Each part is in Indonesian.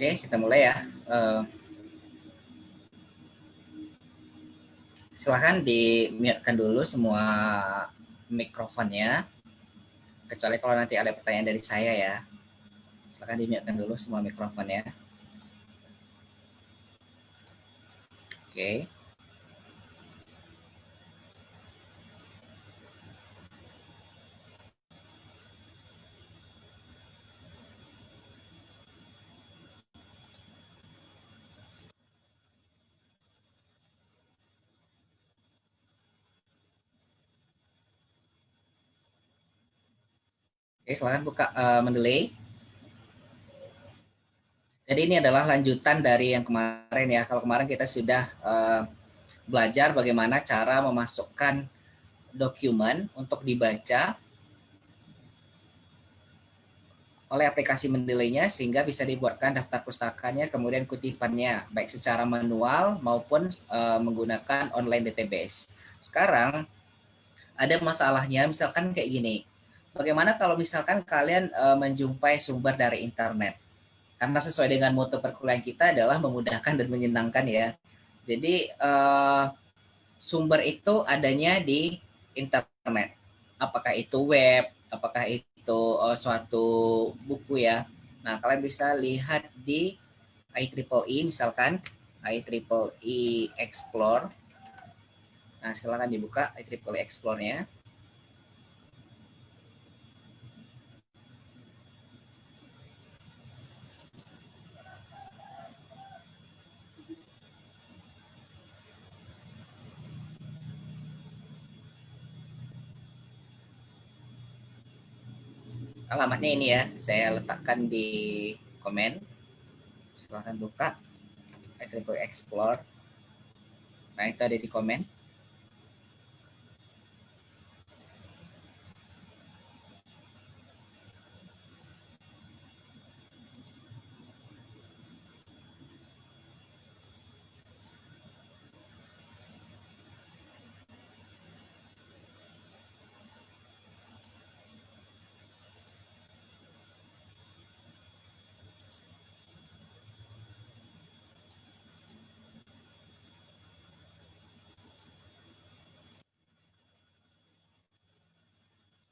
Oke, kita mulai ya. Silahkan di-mute-kan dulu semua mikrofonnya, kecuali kalau nanti ada pertanyaan dari saya ya. Silahkan di-mute-kan dulu semua mikrofonnya. Oke. Oke, silahkan buka Mendeley. Jadi ini adalah lanjutan dari yang kemarin ya. Kalau kemarin kita sudah belajar bagaimana cara memasukkan dokumen untuk dibaca oleh aplikasi Mendeley-nya sehingga bisa dibuatkan daftar pustakanya, kemudian kutipannya, baik secara manual maupun menggunakan online database. Sekarang ada masalahnya, misalkan kayak gini. Bagaimana kalau misalkan kalian menjumpai sumber dari internet? Karena sesuai dengan moto perkuliahan kita adalah memudahkan dan menyenangkan ya. Jadi sumber itu adanya di internet. Apakah itu web, apakah itu suatu buku ya. Nah, kalian bisa lihat di IEEE misalkan, IEEE Explore. Nah, silakan dibuka IEEE Explore-nya. Alamatnya ini ya, saya letakkan di komen. Silahkan buka IEEE Explore. Nah, itu ada di komen.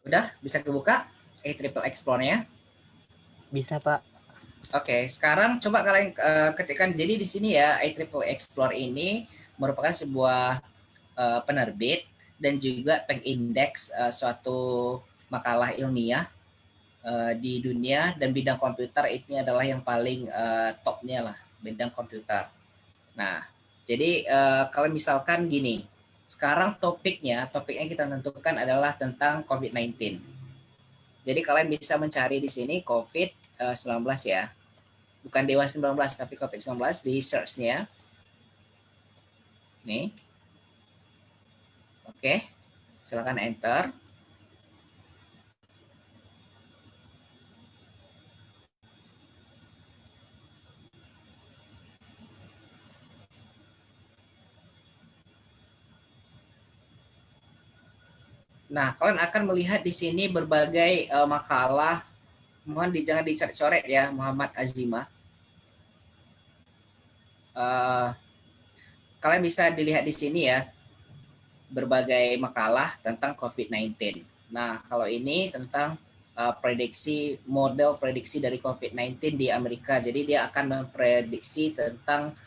Udah bisa kebuka IEEE Explore-nya? Bisa, Pak. Oke, sekarang coba kalian ketikkan. Jadi di sini ya, IEEE Explore ini merupakan sebuah penerbit dan juga pengindeks suatu makalah ilmiah di dunia, dan bidang komputer ini adalah yang paling topnya lah, bidang komputer. Nah, jadi kalau misalkan gini, sekarang topiknya kita tentukan adalah tentang COVID-19. Jadi kalian bisa mencari di sini COVID-19 ya. Bukan Dewa 19 tapi COVID-19 di search-nya. Nih. Oke. Silakan enter. Nah, kalian akan melihat di sini berbagai makalah. Mohon jangan dicoret-coret ya, Muhammad Azimah. Kalian bisa dilihat di sini ya, berbagai makalah tentang COVID-19. Nah, kalau ini tentang model prediksi dari COVID-19 di Amerika. Jadi dia akan memprediksi tentang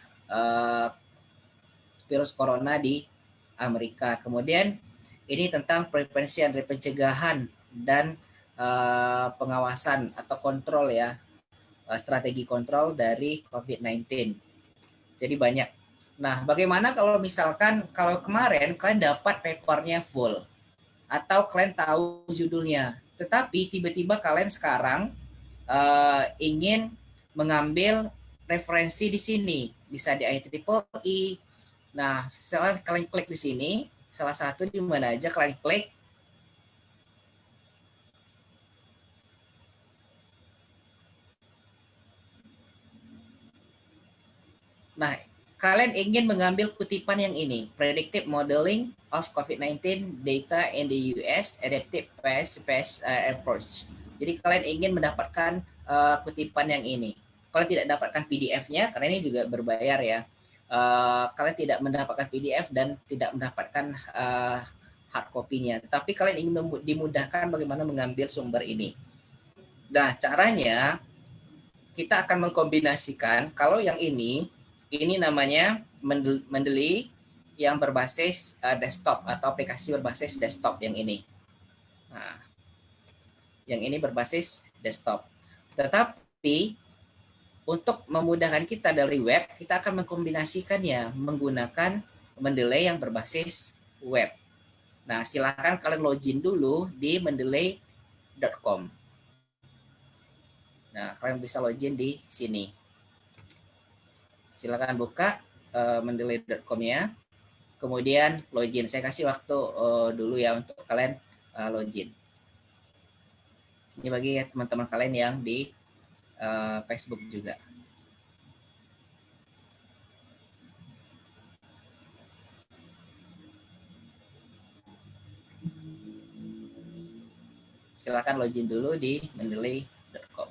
virus corona di Amerika. Kemudian ini tentang prevention, pencegahan dan pengawasan atau kontrol ya strategi kontrol dari COVID-19. Jadi banyak. Nah, bagaimana kalau misalkan kalau kemarin kalian dapat papernya full atau kalian tahu judulnya, tetapi tiba-tiba kalian sekarang ingin mengambil referensi di sini, bisa di IEEE. Nah, setelah kalian klik di sini, salah satu di mana aja kalian klik. Nah, kalian ingin mengambil kutipan yang ini, Predictive Modeling of COVID-19 Data in the US Adaptive Phase Approach. Jadi kalian ingin mendapatkan kutipan yang ini. Kalian tidak dapatkan PDF-nya, karena ini juga berbayar ya. Kalian tidak mendapatkan PDF dan tidak mendapatkan hard copy-nya. Tetapi kalian ingin dimudahkan bagaimana mengambil sumber ini. Nah, caranya kita akan mengkombinasikan, kalau yang ini namanya Mendeley yang berbasis desktop atau aplikasi berbasis desktop yang ini. Nah, yang ini berbasis desktop. Tetapi untuk memudahkan kita dari web, kita akan mengkombinasikannya menggunakan Mendeley yang berbasis web. Nah, silakan kalian login dulu di mendeley.com. Nah, kalian bisa login di sini. Silakan buka mendeley.com-nya. Kemudian login. Saya kasih waktu dulu ya untuk kalian login. Ini bagi teman-teman kalian yang di Facebook juga. Silakan login dulu di mendeley.com.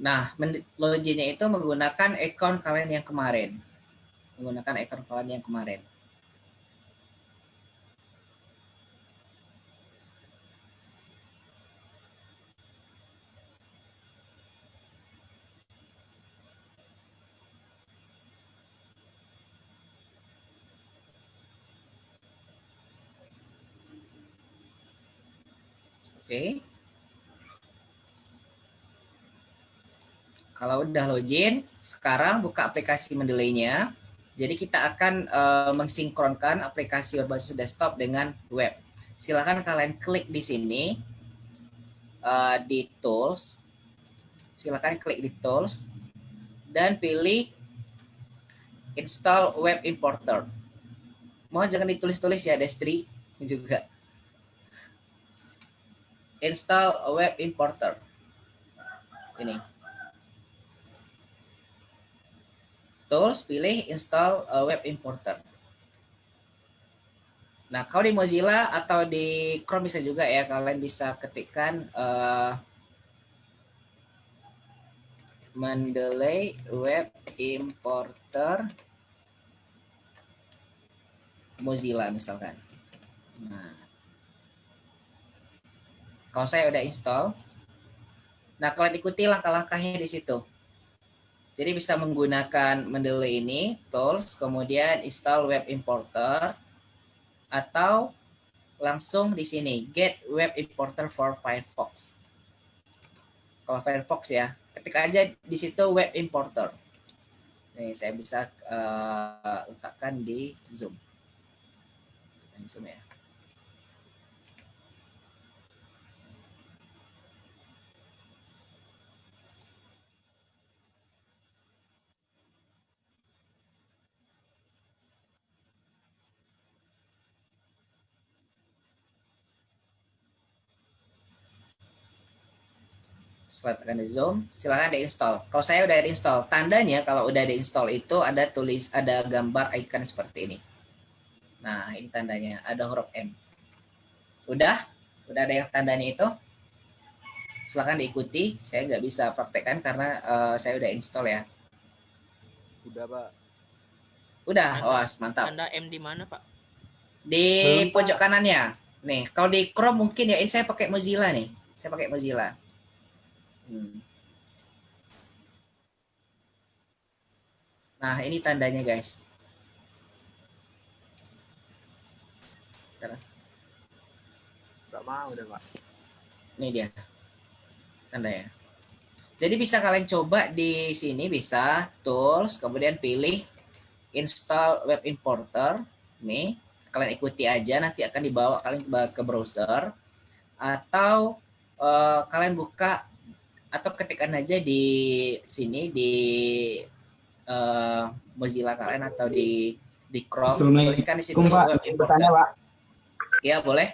Nah, loginnya itu menggunakan account kalian yang kemarin. Menggunakan account kalian yang kemarin. Oke. Kalau udah login, sekarang buka aplikasi Mendeley-nya. Jadi kita akan mensinkronkan aplikasi berbasis desktop dengan web. Silakan kalian klik di sini di tools. Silakan klik di tools dan pilih install web importer. Mohon jangan ditulis-tulis ya, Destri juga. Install web importer. Ini. Tools, pilih install web importer. Nah, kalau di Mozilla atau di Chrome bisa juga ya, kalian bisa ketikkan Mendeley web importer Mozilla misalkan. Nah, kalau saya udah install, nah kalian ikuti langkah-langkahnya di situ. Jadi bisa menggunakan Mendeley ini, tools, kemudian install web importer, atau langsung di sini get web importer for Firefox. Kalau Firefox ya, ketik aja di situ web importer. Nih saya bisa letakkan di Zoom. Zoom ya. Silakan di Zoom, silakan diinstal. Kalau saya udah diinstal, tandanya kalau udah diinstal itu ada gambar icon seperti ini. Nah, ini tandanya, ada huruf M. Udah ada yang tandanya itu. Silakan diikuti. Saya nggak bisa praktekkan karena saya udah install ya. Udah, Pak. Udah, awas, mantap. Tanda M di mana, Pak? Di Belum, Pak. pojok kanannya. Nih, kalau di Chrome mungkin ya, ini saya pakai Mozilla nih. Saya pakai Mozilla. Nah, ini tandanya, guys. Nggak mau deh, Pak. Ini dia tandanya. Jadi bisa kalian coba di sini, bisa tools, kemudian pilih install web importer. Nih, kalian ikuti aja, nanti akan dibawa kalian ke browser, atau kalian buka atau ketikkan aja di sini di Mozilla kalian atau di Chrome, tuliskan di situ web importer. Pak. Ya, boleh.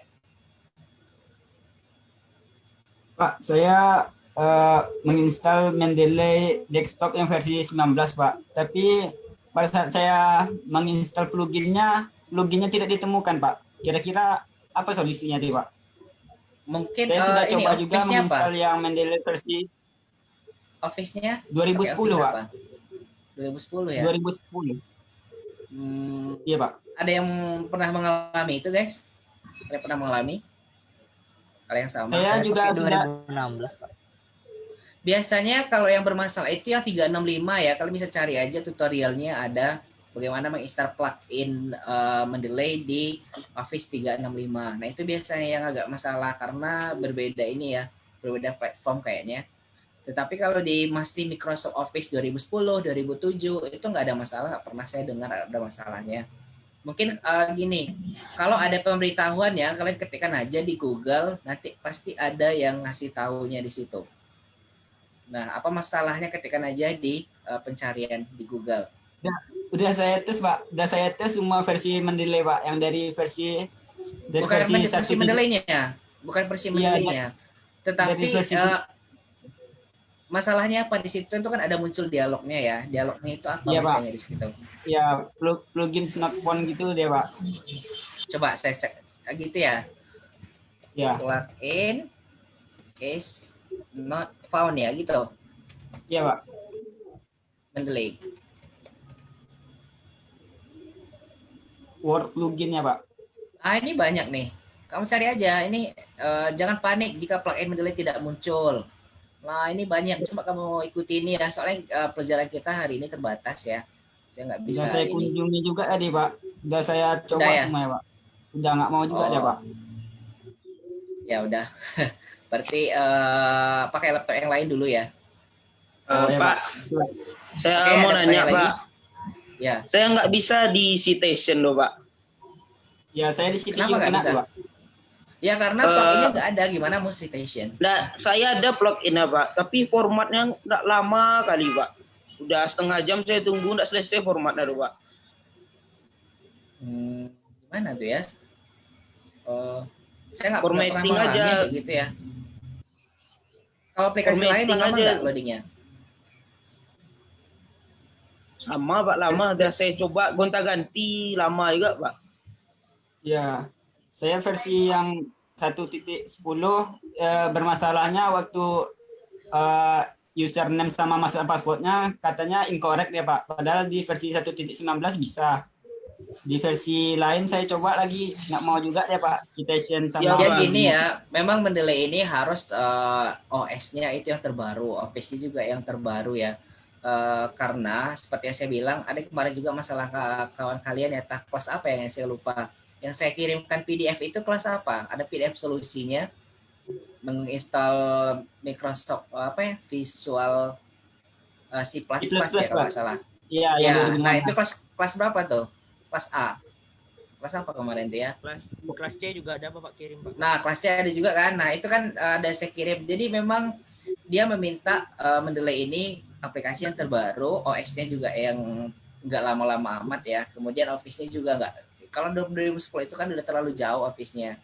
Pak, saya menginstal Mendeley desktop yang versi 19, Pak. Tapi pada saat saya menginstal pluginnya tidak ditemukan, Pak. Kira-kira apa solusinya, Pak? Mungkin saya sudah ini coba juga menginstal yang Mendeley versi Office-nya 2010, Pak. 2010 ya? 2010. Iya, Pak. Ada yang pernah mengalami itu, guys? Ada yang pernah mengalami? Ada yang sama? Saya juga sudah 2016, Pak. Biasanya kalau yang bermasalah itu yang 365 ya, kalian bisa cari aja tutorialnya, ada bagaimana menginstal plugin Mendeley di Office 365. Nah, itu biasanya yang agak masalah karena berbeda ini ya, berbeda platform kayaknya. Tetapi kalau di masih Microsoft Office 2010, 2007 itu nggak ada masalah, nggak pernah saya dengar ada masalahnya. Mungkin gini, kalau ada pemberitahuan ya, kalian ketikkan aja di Google, nanti pasti ada yang ngasih tahunya di situ. Nah, apa masalahnya ketikkan aja di pencarian di Google. Ya, udah saya tes, Pak. Udah saya tes semua versi Mendeley, Pak. Yang dari versi bukan versi Mendeley-nya, bukan versi Mendeley-nya. Tetapi masalahnya apa di situ itu kan ada muncul dialognya ya. Dialognya itu apa bacanya di situ? Ya, plugin smartphone gitu deh, Pak. Coba saya cek gitu ya. Ya. Plugin is not found ya gitu. Iya, Pak. Mendeley. Word plugin ya, Pak. Ini banyak nih. Kamu cari aja. Ini jangan panik jika plugin Mendeley tidak muncul. Nah, ini banyak. Coba kamu ikuti ini ya. Soalnya pelajaran kita hari ini terbatas ya. Saya nggak bisa. Udah saya kunjungi juga tadi, Pak. Udah saya coba ya? Semua ya, Pak. Udah nggak mau juga deh, Pak. Ya udah. Berarti pakai laptop yang lain dulu ya. Pak, saya mau nanya, Pak. Ya. Saya nggak bisa di citation loh, Pak. Ya, saya di citation juga nggak bisa, Pak. Ya karena pluginnya nggak ada, gimana mau citation? Nah, saya ada pluginnya, Pak, tapi formatnya nggak lama kali, Pak. Udah setengah jam saya tunggu nggak selesai formatnya, Pak. Gimana tuh ya? Saya nggak pernah mengalami kayak gitu ya. Kalau aplikasi lain lama nggak loadingnya? Sama, Pak, lama. Udah saya coba gonta-ganti lama juga, Pak. Ya, saya versi yang 1.10 bermasalahnya waktu username sama masa passwordnya katanya incorrect ya, Pak. Padahal di versi 1.19 bisa. Di versi lain saya coba lagi nggak mau juga ya, Pak. Citation sama ya gini ya, memang Mendeley ini harus OS-nya itu yang terbaru, Office-nya juga yang terbaru ya. Karena seperti yang saya bilang, ada kemarin juga masalah kawan kalian ya, kelas apa yang saya lupa. Yang saya kirimkan PDF itu kelas apa? Ada PDF solusinya menginstal Microsoft Visual C++ ya kalau nggak salah. Iya, ya. Nah itu kelas berapa tuh? Kelas A. Kelas apa kemarin tuh ya? Kelas C juga ada Bapak kirim, Pak. Nah kelas C ada juga kan. Nah itu kan ada saya kirim. Jadi memang dia meminta Mendeley ini aplikasi yang terbaru, OS-nya juga yang nggak lama-lama amat ya. Kemudian Office-nya juga nggak. Kalau 2010 itu kan udah terlalu jauh Office-nya.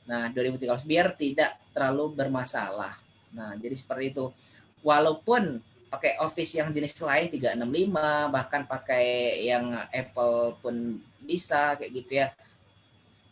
Nah 2013 biar tidak terlalu bermasalah. Nah jadi seperti itu. Walaupun pakai Office yang jenis lain 365, bahkan pakai yang Apple pun bisa kayak gitu ya.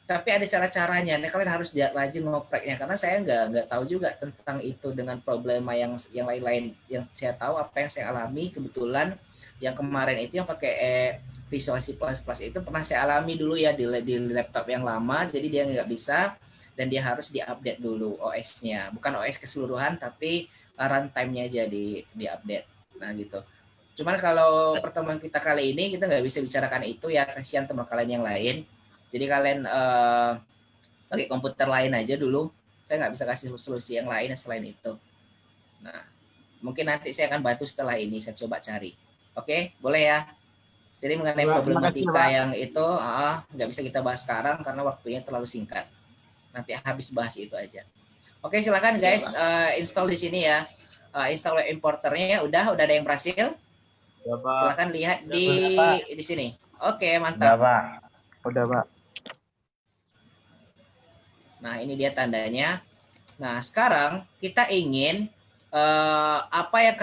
Tapi ada cara-caranya. Nah, kalian harus rajin ngopreknya karena saya nggak tahu juga tentang itu dengan problema yang lain-lain. Yang saya tahu apa yang saya alami kebetulan Yang kemarin itu yang pakai Visual C++ itu pernah saya alami dulu ya di laptop yang lama, jadi dia nggak bisa dan dia harus diupdate dulu OS-nya. Bukan OS keseluruhan, tapi runtime-nya aja di-update. Nah gitu. Cuman kalau pertemuan kita kali ini kita nggak bisa bicarakan itu ya, kasihan teman kalian yang lain. Jadi kalian pakai komputer lain aja dulu. Saya nggak bisa kasih solusi yang lain selain itu. Nah, mungkin nanti saya akan bantu setelah ini, saya coba cari. Oke, boleh ya? Jadi mengenai Pak, terima kasih, problematika Pak. yang itu nggak bisa kita bahas sekarang karena waktunya terlalu singkat. Nanti habis bahas itu aja. Oke, silakan guys install di sini ya. Install web importernya udah ada yang berhasil? Ya, Pak. Silakan lihat di sini. Oke, Udah, mantap. Pak. Udah, Pak. Nah, ini dia tandanya. Nah, sekarang kita ingin apa yang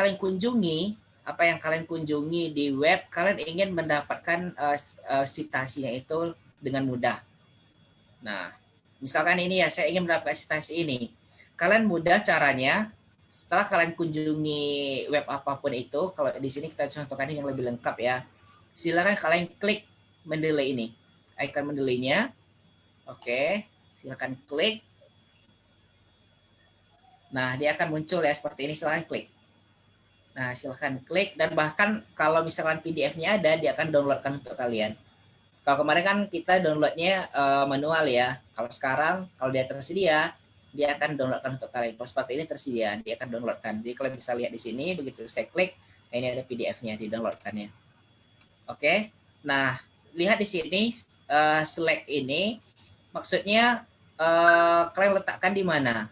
kalian kunjungi di web, kalian ingin mendapatkan citasinya itu dengan mudah. Nah, misalkan ini ya, saya ingin mendapatkan citasi ini. Kalian mudah caranya, setelah kalian kunjungi web apapun itu, kalau di sini kita contohkan yang lebih lengkap ya, silakan kalian klik mendelay ini, icon mendelaynya. Oke, silakan klik. Nah, dia akan muncul ya seperti ini, silakan klik. Nah, silakan klik dan bahkan kalau misalkan PDF-nya ada, dia akan downloadkan untuk kalian. Kalau kemarin kan kita downloadnya manual ya. Kalau sekarang, kalau dia tersedia, dia akan downloadkan untuk kalian. Kalau seperti ini tersedia, dia akan downloadkan. Jadi kalian bisa lihat di sini, begitu saya klik, nah ini ada PDF-nya, di downloadkannya. Oke, nah lihat di sini, select ini, maksudnya kalian letakkan di mana?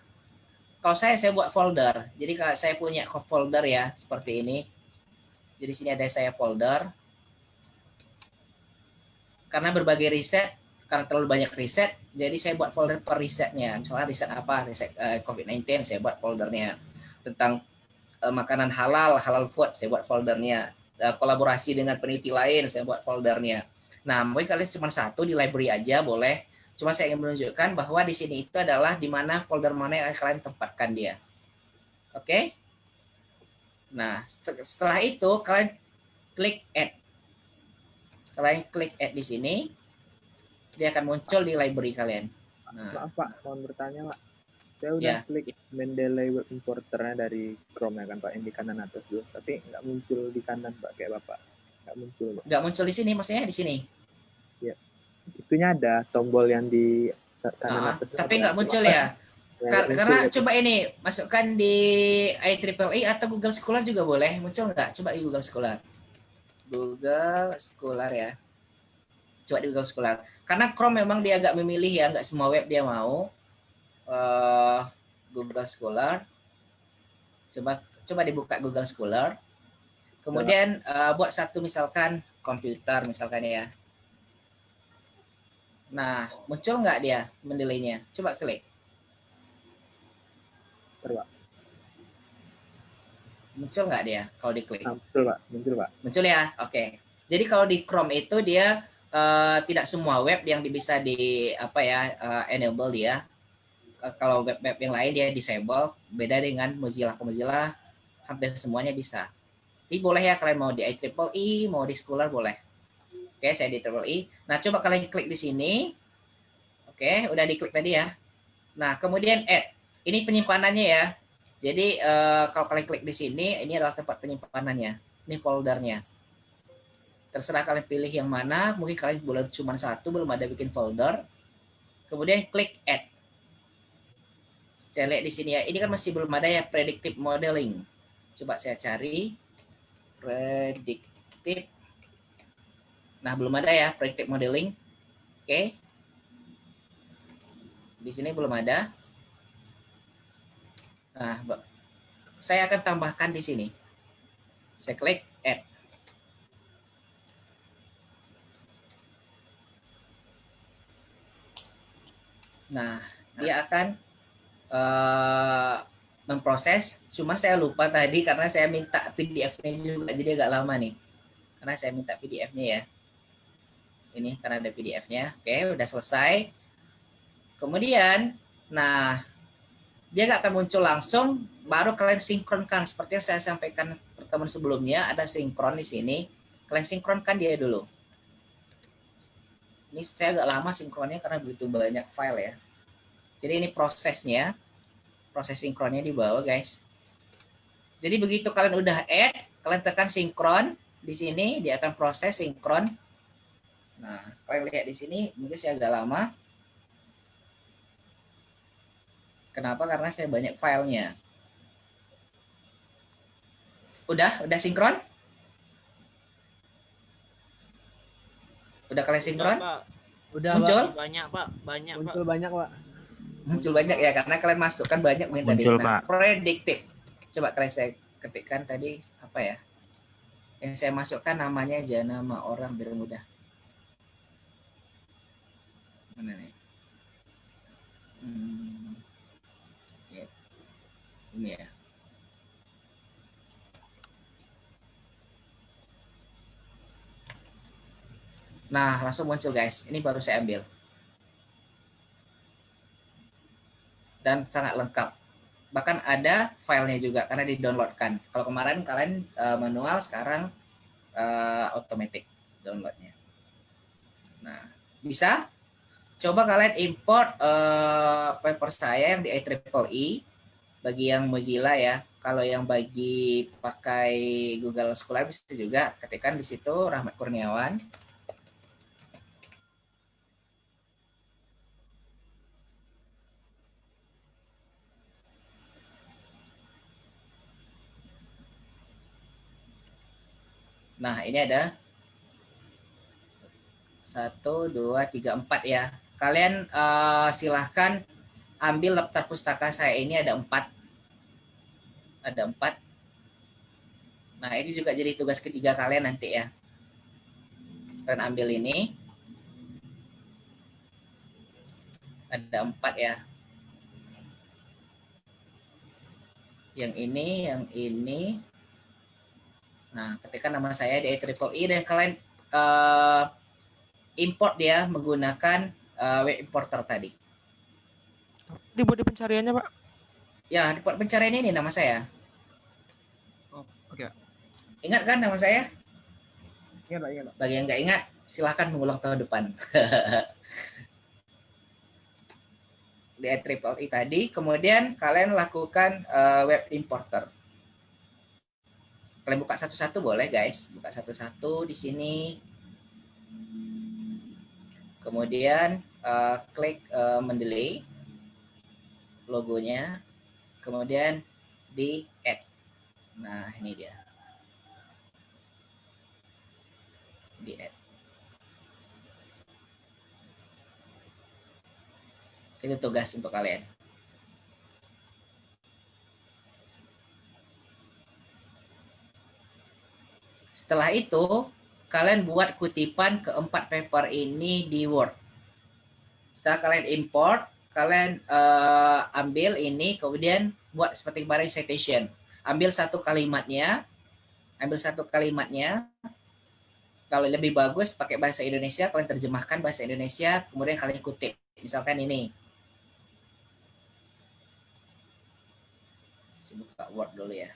Kalau saya buat folder. Jadi kalau saya punya folder ya, seperti ini. Jadi sini ada saya folder. Karena berbagai riset, karena terlalu banyak riset, jadi saya buat folder per risetnya. Misalnya riset apa? Riset COVID-19, saya buat foldernya. Tentang makanan halal food, saya buat foldernya. Kolaborasi dengan peneliti lain, saya buat foldernya. Nah, mungkin kalian cuma satu di library aja boleh. Cuma saya ingin menunjukkan bahwa di sini itu adalah di mana folder mana yang kalian tempatkan dia. Oke? Nah, setelah itu kalian klik add. Kalian klik add di sini, dia akan muncul di library kalian. Nah, Maaf Pak, mohon bertanya Pak. Saya udah ya. klik Mendeley web importernya dari Chrome ya kan Pak, yang di kanan atas dulu. Tapi nggak muncul di kanan Pak, kayak Bapak. Nggak muncul Pak. Nggak muncul di sini, maksudnya di sini. Ya, itunya ada tombol yang di kanan atas. Tapi nggak muncul ya. Karena coba ini, masukkan di IEEE atau Google Scholar juga boleh. Muncul nggak? Coba di Google Scholar. Google Scholar ya. Coba di Google Scholar. Karena Chrome memang dia agak memilih ya, nggak semua web dia mau. Google Scholar. Coba dibuka Google Scholar. Kemudian buat satu misalkan komputer misalkan ya. Nah, muncul nggak dia mendelaynya? Coba klik. Pak. Muncul nggak dia kalau diklik? Muncul Pak, muncul Pak. Muncul ya, oke. Jadi kalau di Chrome itu dia tidak semua web yang bisa di enable dia. Kalau web-web yang lain dia disable. Beda dengan Mozilla. Mozilla hampir semuanya bisa. Jadi boleh ya kalian mau di IEEE, mau di Scholar boleh. Oke, saya di IEEE. Nah, coba kalian klik di sini. Oke, udah diklik tadi ya. Nah, kemudian add. Ini penyimpanannya ya. Jadi kalau kalian klik di sini, ini adalah tempat penyimpanannya. Ini foldernya. Terserah kalian pilih yang mana. Mungkin kalian boleh cuma satu, belum ada bikin folder. Kemudian klik add. Saya lihat di sini ya. Ini kan masih belum ada ya predictive modeling. Coba saya cari predictive. Nah, belum ada ya predictive modeling. Oke. Di sini belum ada. Nah, saya akan tambahkan di sini. Saya klik add. Nah, dia akan memproses. Cuman saya lupa tadi karena saya minta PDF-nya juga, jadi agak lama nih. Karena saya minta PDF-nya ya. Ini karena ada PDF-nya. Oke, udah selesai. Kemudian, nah, dia nggak akan muncul langsung, baru kalian sinkronkan seperti yang saya sampaikan teman-teman sebelumnya ada sinkron di sini. Kalian sinkronkan dia dulu. Ini saya agak lama sinkronnya karena begitu banyak file ya. Jadi ini prosesnya, proses sinkronnya di bawah guys. Jadi begitu kalian udah add, kalian tekan sinkron di sini, dia akan proses sinkron. Nah, kalian lihat di sini, mungkin saya agak lama. Kenapa? Karena saya banyak filenya. Udah sinkron? Udah kalian sinkron? Pak. Udah, Muncul? Pak. Banyak, Pak. Banyak, Pak. Muncul banyak, Pak. Muncul banyak ya, karena kalian masukkan banyak mungkin tadi. Muncul, Nah, Pak. predictive. Coba kalian saya ketikkan tadi apa ya? Yang saya masukkan namanya aja, nama orang biar mudah. Mana nih? Ya. Ini ya. Nah, langsung muncul guys. Ini baru saya ambil. Dan sangat lengkap. Bahkan ada filenya juga karena di-downloadkan. Kalau kemarin kalian manual, sekarang automatic downloadnya. Nah, bisa? Coba kalian import paper saya yang di IEEE bagi yang Mozilla ya. Kalau yang bagi pakai Google Scholar bisa juga ketikkan di situ Rahmat Kurniawan. Nah, ini ada 1, 2, 3, 4 ya. Kalian silahkan ambil daftar pustaka saya ini ada 4. Ada 4. Nah, ini juga jadi tugas ketiga kalian nanti ya. Kalian ambil ini. Ada 4 ya. Yang ini. Nah, ketika nama saya di IEEE dan kalian import dia menggunakan web importer tadi. Dibuat di pencariannya, Pak. Ya, di pencarian ini nama saya. Oh, oke. Ingat kan nama saya? Ingat, Pak, ingat, Pak. Bagi yang nggak ingat, silahkan mengulang tahun depan. Di IEEE tadi, kemudian kalian lakukan web importer. Kalian buka satu-satu boleh guys, buka satu-satu di sini. Kemudian klik mendelay logonya, kemudian di add. Nah, ini dia. Di add. Itu tugas untuk kalian. Setelah itu, kalian buat kutipan keempat paper ini di Word. Setelah kalian import, kalian ambil ini, kemudian buat seperti kemarin citation. Ambil satu kalimatnya. Kalau lebih bagus pakai bahasa Indonesia, kalian terjemahkan bahasa Indonesia, kemudian kalian kutip. Misalkan ini. Saya buka Word dulu ya.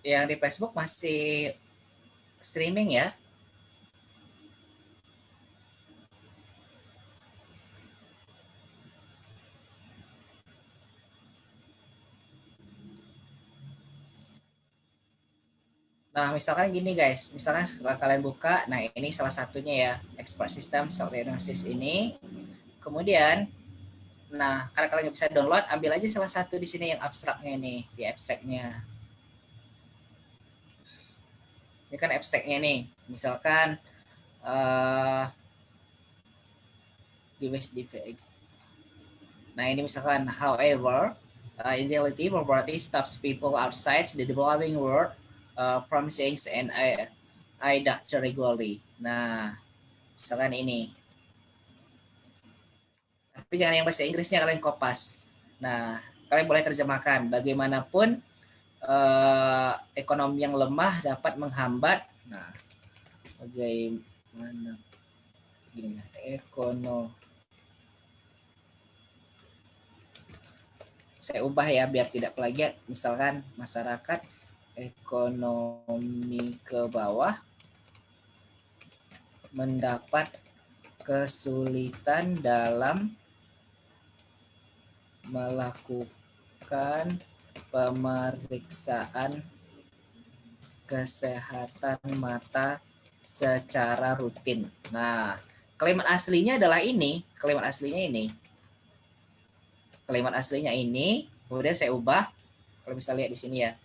Yang di Facebook masih streaming ya. Nah, misalkan gini guys, misalkan setelah kalian buka, nah ini salah satunya ya, export system self diagnosis ini. Kemudian, nah karena kalian nggak bisa download, ambil aja salah satu di sini yang abstraknya nih, di abstraknya. Ini kan abstraknya nih, misalkan di West DV. Nah ini misalkan however, In reality, property stops people outside the developing world from saying and I doctor regularly. Nah, misalkan ini. Tapi jangan yang bahasa Inggrisnya, kalian kopas. Nah, kalian boleh terjemahkan. Bagaimanapun ekonomi yang lemah dapat menghambat. Nah, bagaimana gini, ekonomi. Saya ubah ya biar tidak plagiat. Misalkan masyarakat ekonomi ke bawah mendapat kesulitan dalam melakukan pemeriksaan kesehatan mata secara rutin. Nah, kalimat aslinya adalah ini. Kalimat aslinya ini. Kalimat aslinya ini. Kemudian saya ubah. Kalau bisa lihat di sini ya.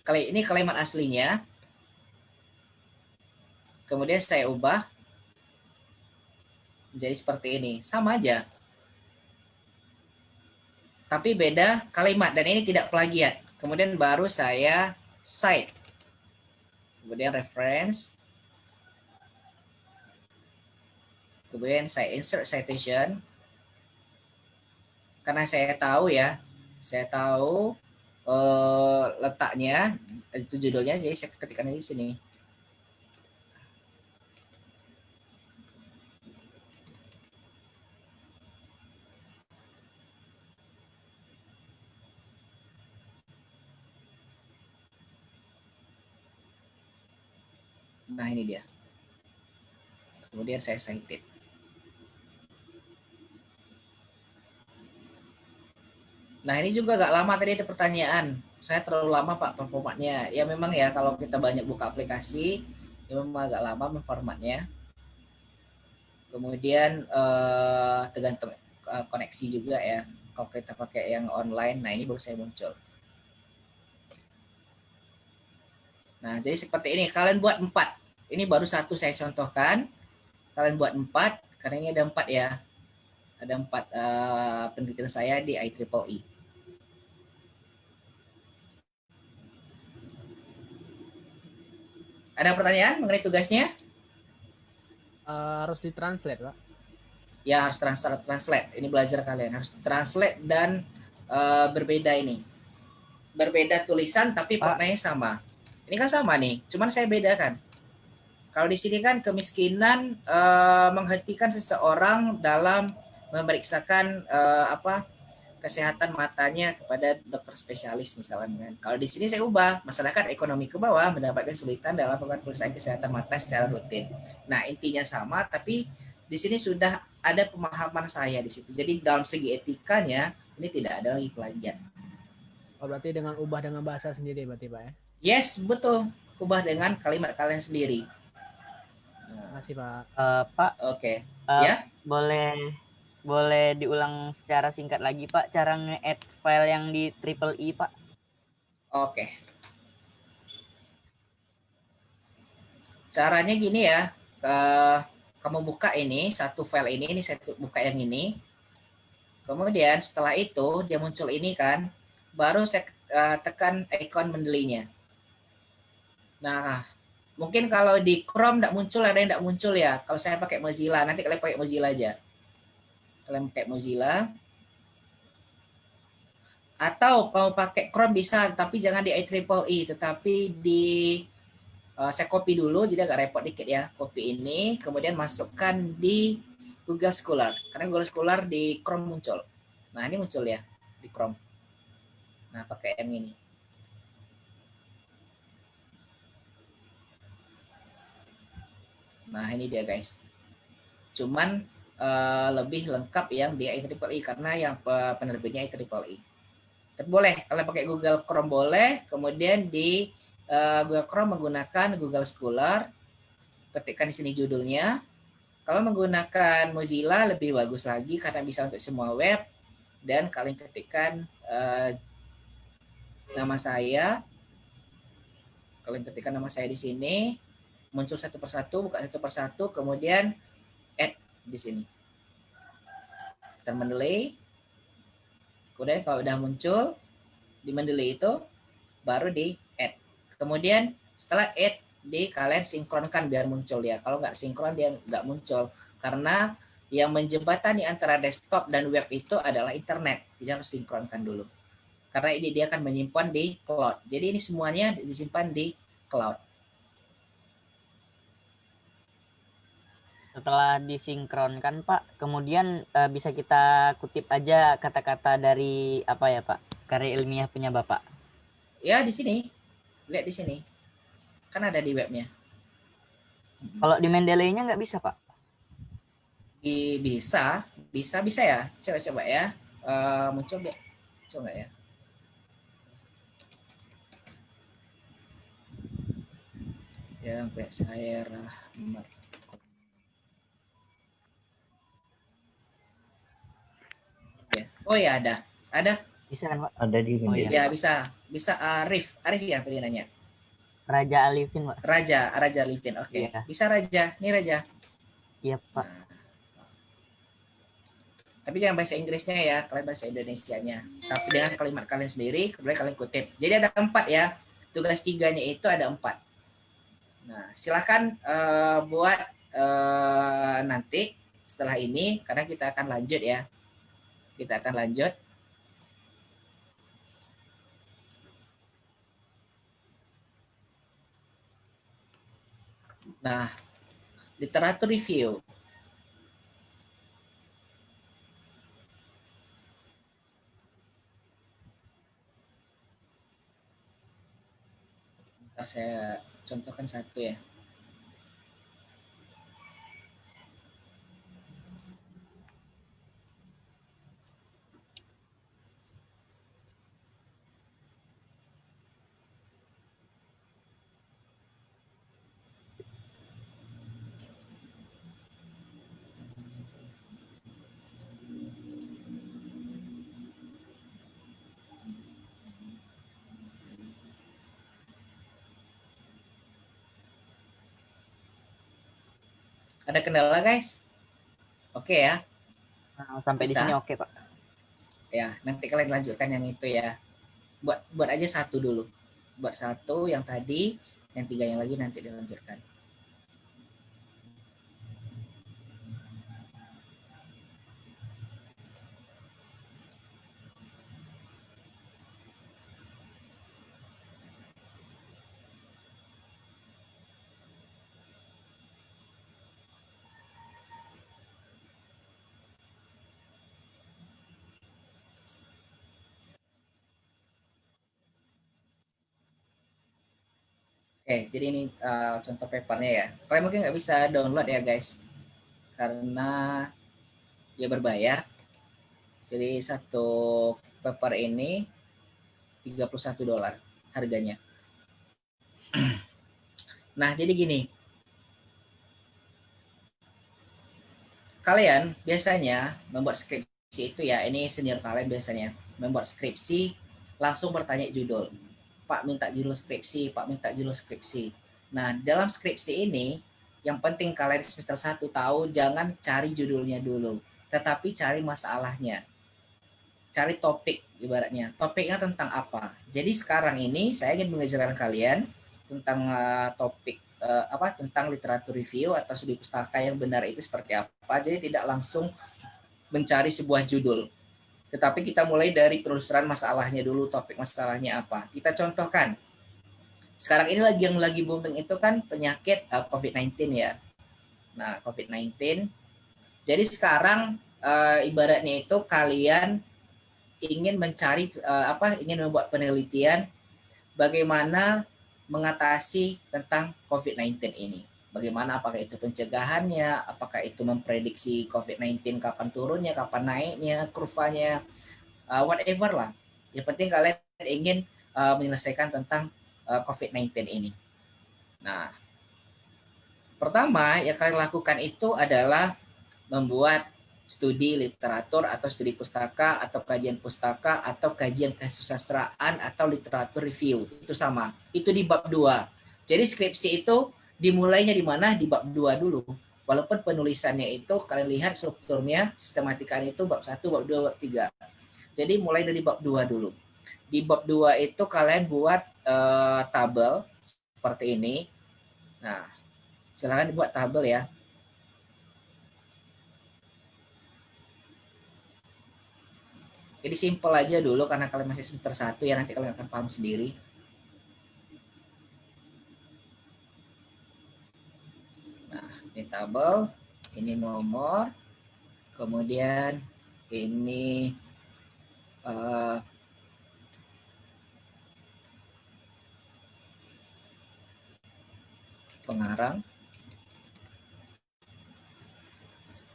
Ini kalimat aslinya. Kemudian saya ubah menjadi seperti ini. Sama aja. Tapi beda kalimat. Dan ini tidak plagiat. Kemudian baru saya cite. Kemudian reference. Kemudian saya insert citation. Karena saya tahu ya. Saya tahu letaknya. Itu judulnya. Jadi saya ketikkan di sini. Nah, ini dia. Kemudian saya cited. Nah, ini juga gak lama tadi ada pertanyaan. Saya terlalu lama Pak performatnya. Ya memang ya kalau kita banyak buka aplikasi, ya memang agak lama memformatnya. Kemudian tergantung koneksi juga ya. Kalau kita pakai yang online, nah ini baru saya muncul. Nah, jadi seperti ini. Kalian buat 4. Ini baru 1 saya contohkan. Kalian buat 4, karena ini ada 4 ya. Ada 4 penelitian saya di IEEE. Ada pertanyaan mengenai tugasnya? Harus ditranslate, Pak. Ya, harus translate. Ini belajar kalian. Harus translate dan berbeda ini. Berbeda tulisan, tapi maknanya sama. Ini kan sama nih, cuman saya bedakan. Kalau di sini kan kemiskinan menghentikan seseorang dalam memeriksakan kesehatan matanya kepada dokter spesialis misalnya kan. Kalau di sini saya ubah, masyarakat ekonomi ke bawah mendapatkan kesulitan dalam melakukan pemeriksaan kesehatan mata secara rutin. Nah, intinya sama, tapi di sini sudah ada pemahaman saya di situ. Jadi dalam segi etikanya ini tidak ada lagi plagiat. Oh, berarti dengan ubah dengan bahasa sendiri berarti, Pak ya? Yes, betul. Ubah dengan kalimat kalian sendiri. Makasih, Pak. Pak, Oke. ya? Boleh diulang secara singkat lagi, Pak, cara nge-add file yang di IEEE, Pak? Oke. Caranya gini ya. Kamu buka ini, satu file ini saya buka yang ini. Kemudian setelah itu dia muncul ini kan, baru saya tekan ikon Mendeley-nya. Nah, mungkin kalau di Chrome tidak muncul, ada yang tidak muncul ya. Kalau saya pakai Mozilla, nanti kalian pakai Mozilla aja. Kalian pakai Mozilla. Atau kalau pakai Chrome bisa, tapi jangan di IEEE, tetapi di saya copy dulu, jadi agak repot dikit ya. Copy ini, kemudian masukkan di Google Scholar. Karena Google Scholar di Chrome muncul. Nah, ini muncul ya di Chrome. Nah, pakai yang ini. Nah, ini dia guys. Cuman lebih lengkap yang di IEEE karena yang penerbitnya IEEE. Tapi boleh, kalian pakai Google Chrome boleh, kemudian di Google Chrome menggunakan Google Scholar, ketikkan di sini judulnya. Kalau menggunakan Mozilla lebih bagus lagi karena bisa untuk semua web, dan kalian ketikkan nama saya, kalian ketikkan nama saya di sini, muncul satu persatu, buka satu persatu, kemudian add di sini. Kita Mendeley. Kemudian kalau udah muncul di Mendeley itu baru di add. Kemudian setelah add kalian sinkronkan biar muncul ya. Kalau nggak sinkron dia nggak muncul karena yang menjembatani antara desktop dan web itu adalah internet. Jadi harus sinkronkan dulu. Karena ini dia akan menyimpan di cloud. Jadi ini semuanya disimpan di cloud. Setelah disinkronkan Pak, kemudian bisa kita kutip aja kata-kata dari apa ya Pak? Karya ilmiah punya Bapak. Ya di sini. Lihat di sini. Kan ada di webnya. Kalau di Mendeley-nya nggak bisa Pak? Bisa ya. Coba ya. Muncul nggak? Coba ya. Yang saya Rahmat. Oh ya ada. Bisa kan Pak? Ada di Oh, iya. Ya bisa Arif ya tadi nanya. Raja Alifin Pak. Raja Alifin. Oke. Iya. Bisa Raja. Ini Raja. Iya Pak. Tapi jangan bahasa Inggrisnya ya, kalian bahasa Indonesianya. Tapi dengan kalimat kalian sendiri, kemudian kalian kutip. Jadi ada 4 ya. Tugas 3-nya itu ada 4. Nah, silakan buat nanti setelah ini, karena kita akan lanjut ya. Kita akan lanjut. Nah, literatur review. Ntar saya contohkan satu ya. Ada kendala guys? Oke ya. Sampai di Bisa? sini oke Pak. Ya, nanti kalian lanjutkan yang itu ya. Buat aja satu dulu. Buat satu yang tadi, yang 3 yang lagi nanti dilanjutkan. Oke, jadi ini contoh papernya ya. Kalian mungkin nggak bisa download ya guys, karena dia berbayar. Jadi satu paper ini $31 harganya. Nah, jadi gini. Kalian biasanya membuat skripsi itu ya, ini senior kalian biasanya membuat skripsi langsung bertanya judul. Pak minta judul skripsi, Pak minta judul skripsi. Nah, dalam skripsi ini yang penting kalian semester 1 tahu jangan cari judulnya dulu, tetapi cari masalahnya. Cari topik ibaratnya. Topiknya tentang apa? Jadi sekarang ini saya ingin mengajarkan kalian tentang topik tentang literatur review atau studi pustaka yang benar itu seperti apa. Jadi tidak langsung mencari sebuah judul. Tetapi kita mulai dari penelusuran masalahnya dulu, topik masalahnya apa. Kita contohkan. Sekarang ini yang lagi booming itu kan penyakit COVID-19 ya. Nah, COVID-19. Jadi sekarang ibaratnya itu kalian ingin mencari ingin membuat penelitian bagaimana mengatasi tentang COVID-19 ini. Bagaimana, apakah itu pencegahannya, apakah itu memprediksi COVID-19 kapan turunnya, kapan naiknya, kurvanya, whatever lah. Yang penting kalian ingin menyelesaikan tentang COVID-19 ini. Nah, pertama yang kalian lakukan itu adalah membuat studi literatur atau studi pustaka atau kajian pustaka atau kajian kesusastraan atau literatur review. Itu sama. Itu di bab 2. Jadi skripsi itu dimulainya di mana? Di bab 2 dulu. Walaupun penulisannya itu kalian lihat strukturnya, sistematikanya itu bab 1, bab 2, bab 3. Jadi mulai dari bab 2 dulu. Di bab 2 itu kalian buat tabel seperti ini. Nah, silahkan dibuat tabel ya. Jadi simple aja dulu karena kalian masih semester 1 ya, nanti kalian akan paham sendiri. Nah, ini tabel, ini nomor, kemudian ini pengarang.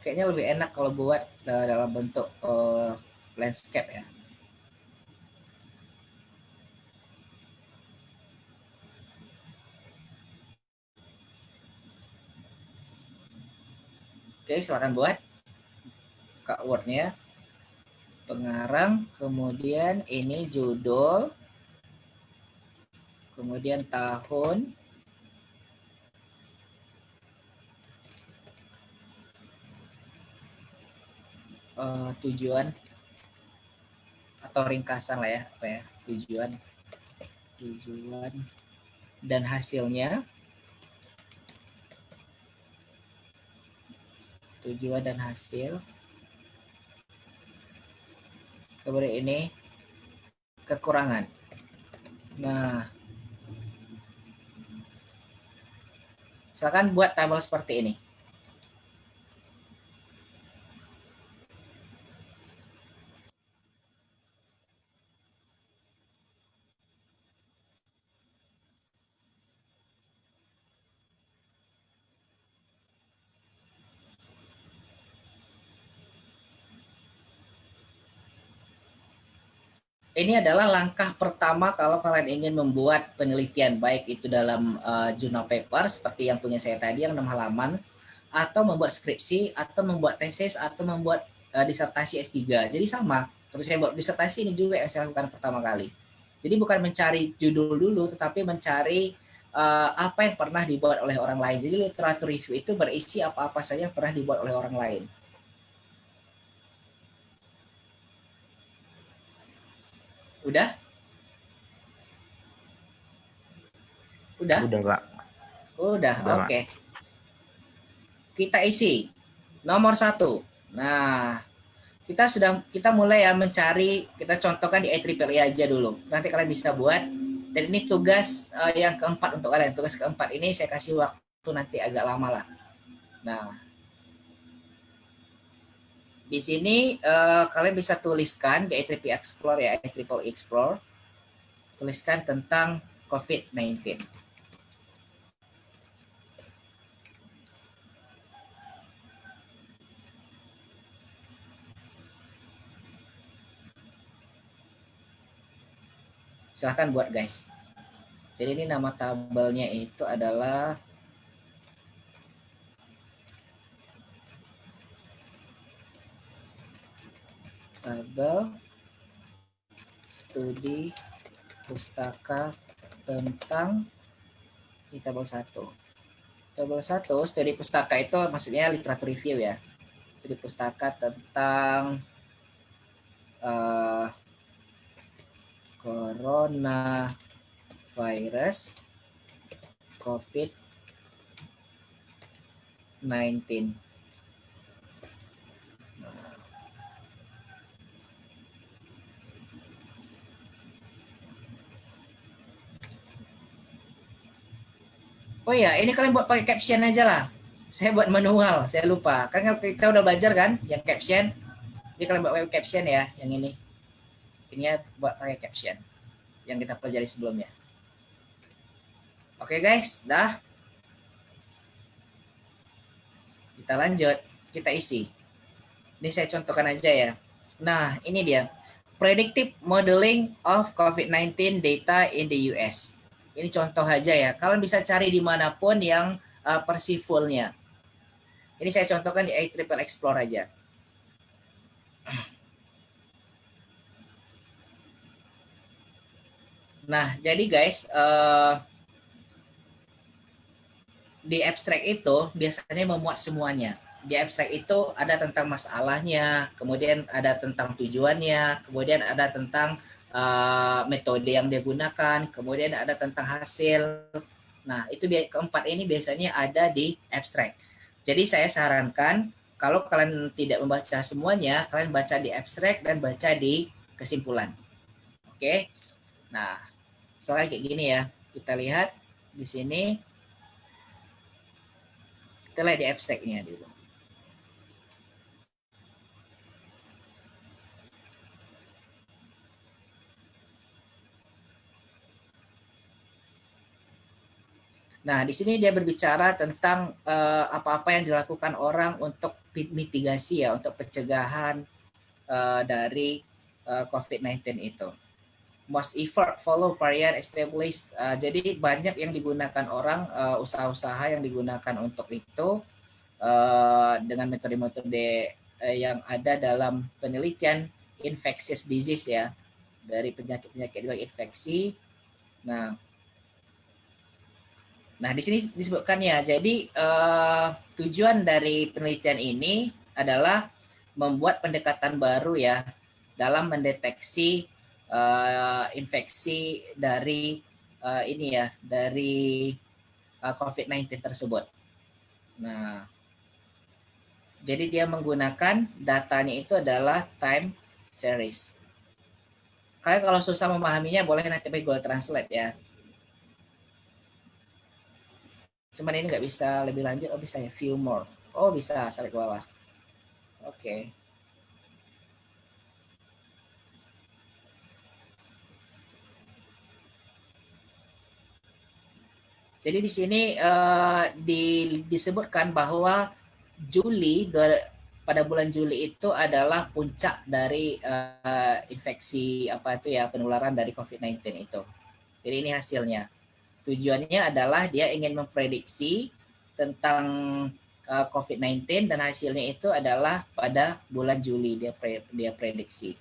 Kayaknya lebih enak kalau buat dalam bentuk landscape ya. Oke, silakan buat buka Word-nya. Pengarang, kemudian ini judul, kemudian tahun, tujuan atau ringkasan lah ya, apa ya, tujuan dan hasilnya, tujuan dan hasil, kemudian ini kekurangan. Nah, silakan buat tabel seperti ini. Ini adalah langkah pertama kalau kalian ingin membuat penelitian, baik itu dalam jurnal paper seperti yang punya saya tadi yang 6 halaman, atau membuat skripsi, atau membuat tesis, atau membuat disertasi S3. Jadi sama, terus saya buat disertasi ini juga yang saya lakukan pertama kali. Jadi bukan mencari judul dulu, tetapi mencari apa yang pernah dibuat oleh orang lain. Jadi literatur review itu berisi apa-apa saja yang pernah dibuat oleh orang lain. Udah? Udah? Udah, Pak. Udah, Udah, oke. Kita isi. Nomor 1. Nah, kita mulai ya mencari, kita contohkan di IEEE aja dulu. Nanti kalian bisa buat. Dan ini tugas yang keempat untuk kalian. Tugas keempat ini saya kasih waktu nanti agak lama lah. Nah, di sini kalian bisa tuliskan di IEEE Explore ya, IEEE Explore. Tuliskan tentang COVID-19. Silahkan buat guys. Jadi ini nama tabelnya itu adalah tabel studi pustaka tentang, di tabel 1. Tabel 1 studi pustaka itu maksudnya literatur review ya. Studi pustaka tentang coronavirus COVID-19. Oh iya, ini kalian buat pakai caption aja lah. Saya buat manual, saya lupa. Kan kita udah belajar kan yang caption. Jadi kalian buat pakai caption ya, yang ini. Ini buat pakai caption yang kita pelajari sebelumnya. Oke guys, dah. Kita lanjut, kita isi. Ini saya contohkan aja ya. Nah, ini dia. Predictive Modeling of COVID-19 Data in the US. Ini contoh aja ya. Kalian bisa cari dimanapun yang versi full-nya. Ini saya contohkan di IEEE Explore aja. Nah, jadi guys, di abstract itu biasanya memuat semuanya. di abstrak itu ada tentang masalahnya, kemudian ada tentang tujuannya, kemudian ada tentang metode yang dia gunakan, kemudian ada tentang hasil. Nah, itu keempat ini biasanya ada di abstrak. Jadi saya sarankan kalau kalian tidak membaca semuanya, kalian baca di abstrak dan baca di kesimpulan. Oke. Nah, soalnya kayak gini ya. Kita lihat di sini. Kita lihat di abstraknya dulu. Nah, di sini dia berbicara tentang apa-apa yang dilakukan orang untuk mitigasi ya, untuk pencegahan dari COVID-19 itu. Most effort follow prior established. Jadi banyak yang digunakan orang, usaha-usaha yang digunakan untuk itu dengan metode-metode yang ada dalam penelitian infectious disease ya, dari penyakit-penyakit infeksi. Nah, di sini disebutkan ya, jadi tujuan dari penelitian ini adalah membuat pendekatan baru ya dalam mendeteksi infeksi dari ini ya, dari COVID-19 tersebut. Nah, jadi dia menggunakan datanya itu adalah time series. Kalian kalau susah memahaminya boleh nanti pakai Google Translate ya. Cuman ini nggak bisa lebih lanjut. Oh bisa ya, view more. Oh bisa, sampai ke bawah. Oke. Jadi di sini disebutkan bahwa pada bulan Juli itu adalah puncak dari infeksi penularan dari COVID-19 itu. Jadi ini hasilnya. Tujuannya adalah dia ingin memprediksi tentang COVID-19 dan hasilnya itu adalah pada bulan Juli dia prediksi.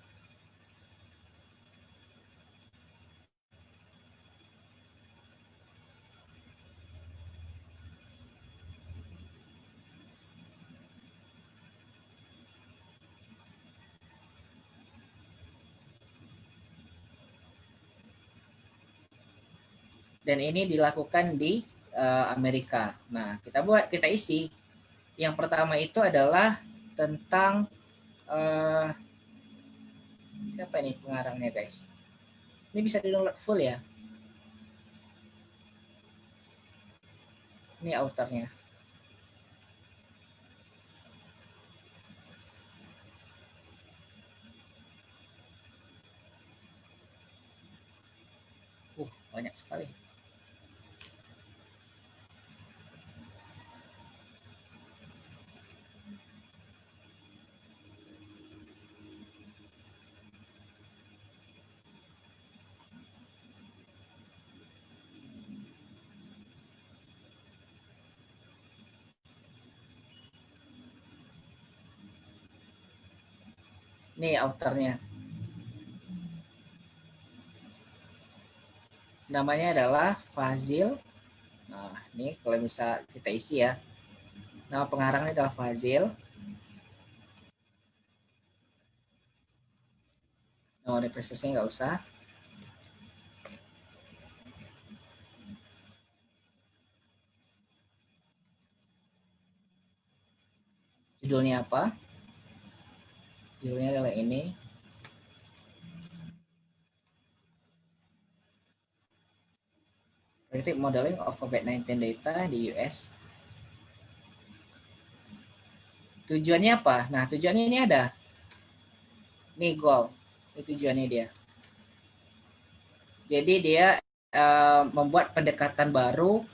Dan ini dilakukan di Amerika. Nah, kita isi. Yang pertama itu adalah tentang siapa ini pengarangnya guys? Ini bisa di-download full ya. Ini autornya. Banyak sekali. Nih autornya. Namanya adalah Fazil. Nah, ini kalau bisa kita isi ya. Nama pengarangnya adalah Fazil. Nama universitasnya nggak usah. Judulnya apa? Judulnya adalah ini. Predictive Modeling of COVID-19 Data di US. Tujuannya apa? Nah, tujuannya ini ada. Nih goal. Ini tujuannya dia. Jadi dia membuat pendekatan baru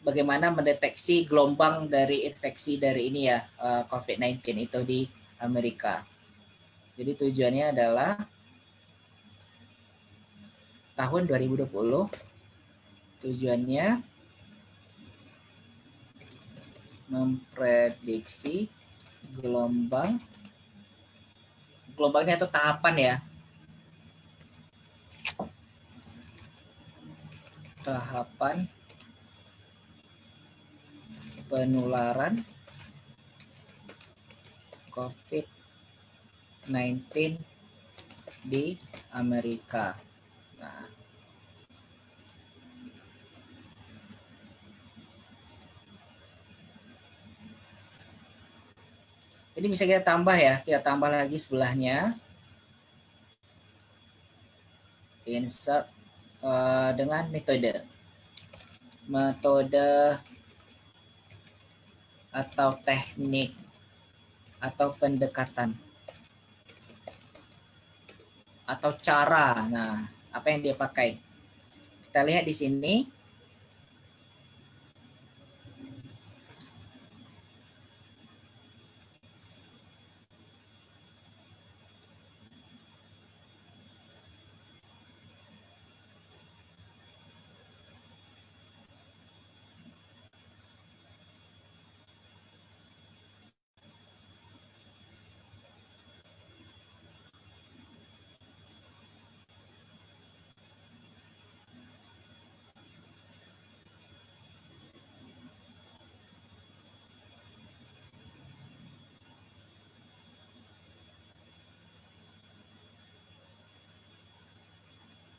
bagaimana mendeteksi gelombang dari infeksi dari ini ya, COVID-19 itu di Amerika. Jadi tujuannya adalah tahun 2020. Tujuannya memprediksi gelombangnya atau tahapan ya. Tahapan penularan COVID-19 di Amerika. Nah, ini bisa kita tambah ya, kita tambah lagi sebelahnya. Insert dengan metode atau teknik atau pendekatan atau cara. Nah, apa yang dia pakai? Kita lihat di sini.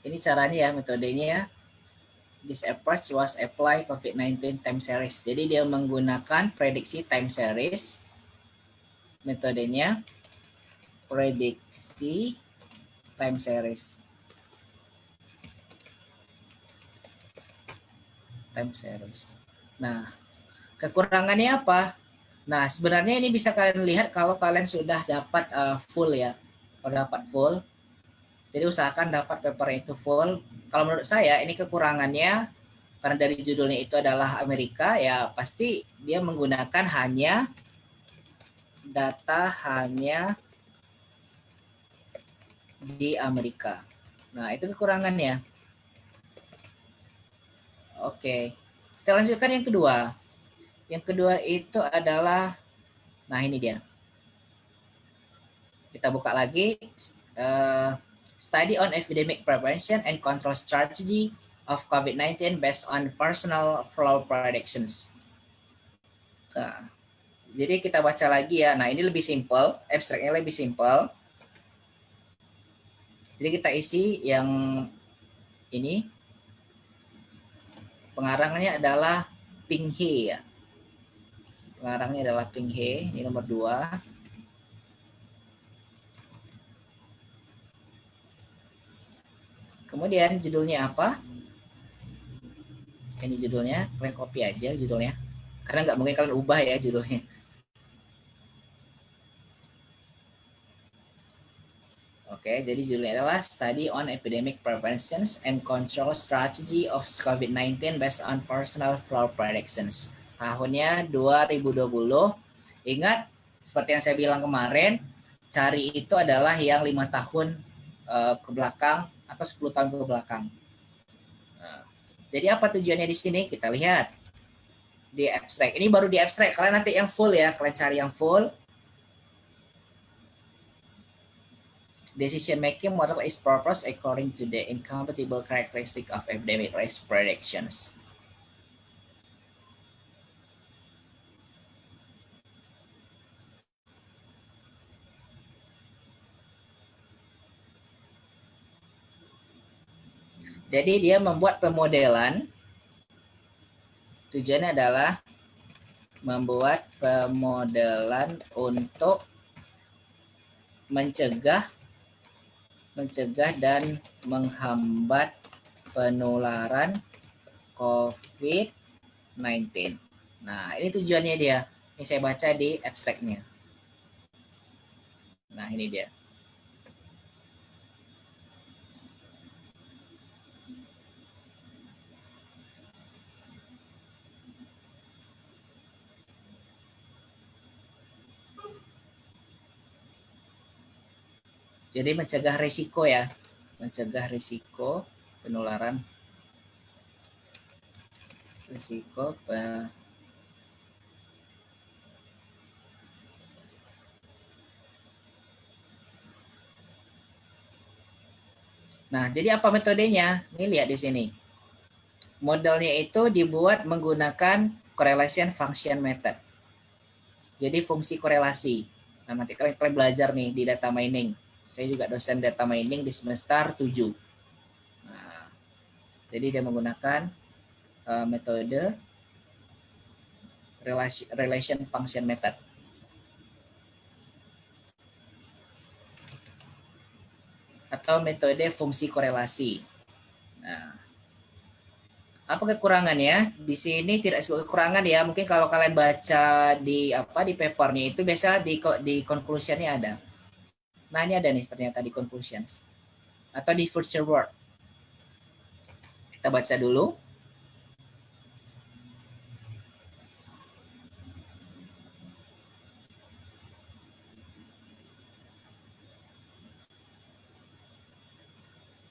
Ini caranya ya, metodenya ya. This approach was apply COVID-19 time series. Jadi dia menggunakan prediksi time series. Metodenya prediksi time series. Time series. Nah, kekurangannya apa? Nah, sebenarnya ini bisa kalian lihat kalau kalian sudah dapat full ya. Kalau dapat full, jadi usahakan dapat paper itu full. Kalau menurut saya ini kekurangannya karena dari judulnya itu adalah Amerika, ya pasti dia menggunakan hanya data hanya di Amerika. Nah, itu kekurangannya. Oke. Kita lanjutkan yang kedua. Yang kedua itu adalah, nah ini dia. Kita buka lagi. Study on epidemic prevention and control strategy of COVID-19 based on personal flow predictions. Nah, jadi kita baca lagi ya. Nah, ini lebih simple, abstraknya lebih simple. Jadi kita isi yang ini. Pengarangnya adalah Ping He ya. Pengarangnya adalah Ping He, ini nomor 2. Kemudian judulnya apa? Ini judulnya, kalian copy aja judulnya. Karena nggak mungkin kalian ubah ya judulnya. Oke, jadi judulnya adalah Study on Epidemic Prevention and Control Strategy of COVID-19 based on Personal Flow Predictions. Tahunnya 2020. Ingat, seperti yang saya bilang kemarin, cari itu adalah yang 5 tahun ke belakang atau 10 tahun ke belakang. Nah, jadi apa tujuannya di sini? Kita lihat di abstract. Ini baru di abstract. Kalian nanti yang full ya. Kalian cari yang full. Decision making model is proposed according to the incompatible characteristic of epidemic risk predictions. Jadi dia membuat pemodelan. Tujuannya adalah membuat pemodelan untuk mencegah dan menghambat penularan COVID-19. Nah, ini tujuannya dia. Ini saya baca di abstraknya. Nah, ini dia. Jadi mencegah risiko ya, mencegah risiko penularan, risiko Nah, jadi apa metodenya? Ini lihat di sini. Modelnya itu dibuat menggunakan correlation function method. Jadi fungsi korelasi. Nah, nanti kalian belajar nih di data mining. Saya juga dosen data mining di semester 7. Nah, jadi dia menggunakan metode relation function method. Atau metode fungsi korelasi. Nah, apa kekurangannya? Di sini tidak sebuah kekurangan ya. Mungkin kalau kalian baca di papernya itu biasa di conclusionnya ada. Nah, ini ada nih ternyata di conclusions atau di future work. Kita baca dulu.